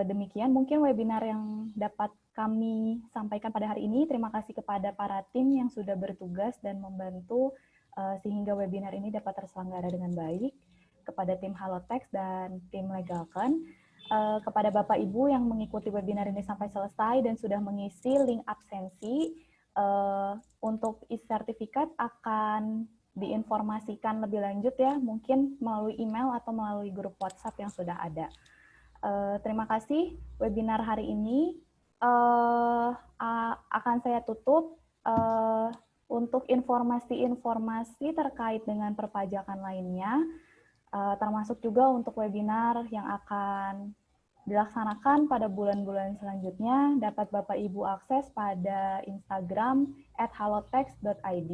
Demikian mungkin webinar yang dapat kami sampaikan pada hari ini. Terima kasih kepada para tim yang sudah bertugas dan membantu sehingga webinar ini dapat terselenggara dengan baik. Kepada tim Halotex dan tim Legalcon. Kepada Bapak Ibu yang mengikuti webinar ini sampai selesai dan sudah mengisi link absensi, untuk sertifikat akan diinformasikan lebih lanjut ya, mungkin melalui email atau melalui grup WhatsApp yang sudah ada. Terima kasih webinar hari ini akan saya tutup. Untuk informasi-informasi terkait dengan perpajakan lainnya, termasuk juga untuk webinar yang akan dilaksanakan pada bulan-bulan selanjutnya, dapat Bapak Ibu akses pada Instagram @halotex.id.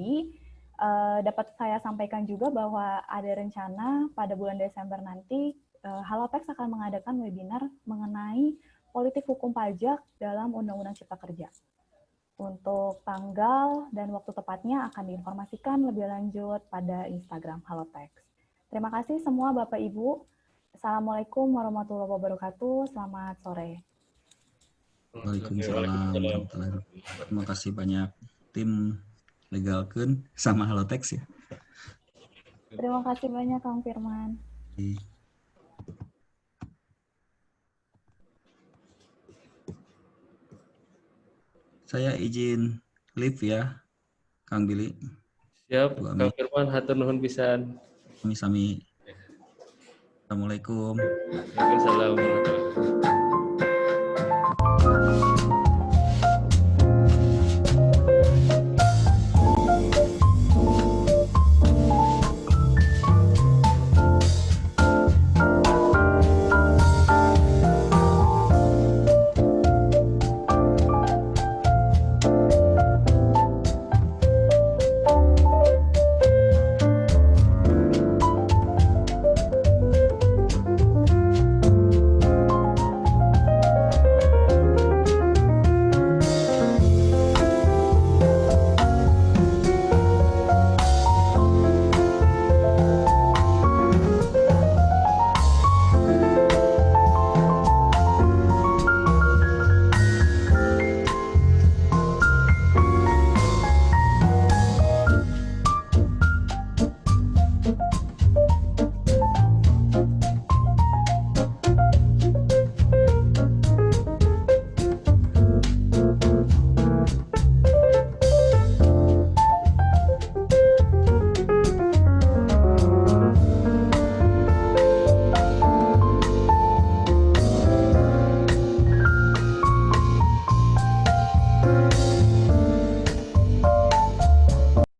Dapat saya sampaikan juga bahwa ada rencana pada bulan Desember nanti, Halotex akan mengadakan webinar mengenai politik hukum pajak dalam Undang-Undang Cipta Kerja. Untuk tanggal dan waktu tepatnya akan diinformasikan lebih lanjut pada Instagram Halotex. Terima kasih semua Bapak Ibu. Assalamualaikum warahmatullahi wabarakatuh. Selamat sore. Waalaikumsalam warahmatullahi wabarakatuh. Terima kasih banyak tim Legalcon sama Halotex ya. Terima kasih banyak Kang Firman. Saya izin live ya, Kang Billy. Siap, Kang Firman, hatur nuhun pisan. Sami-sami. Assalamualaikum. Waalaikumsalam warahmatullahi wabarakatuh.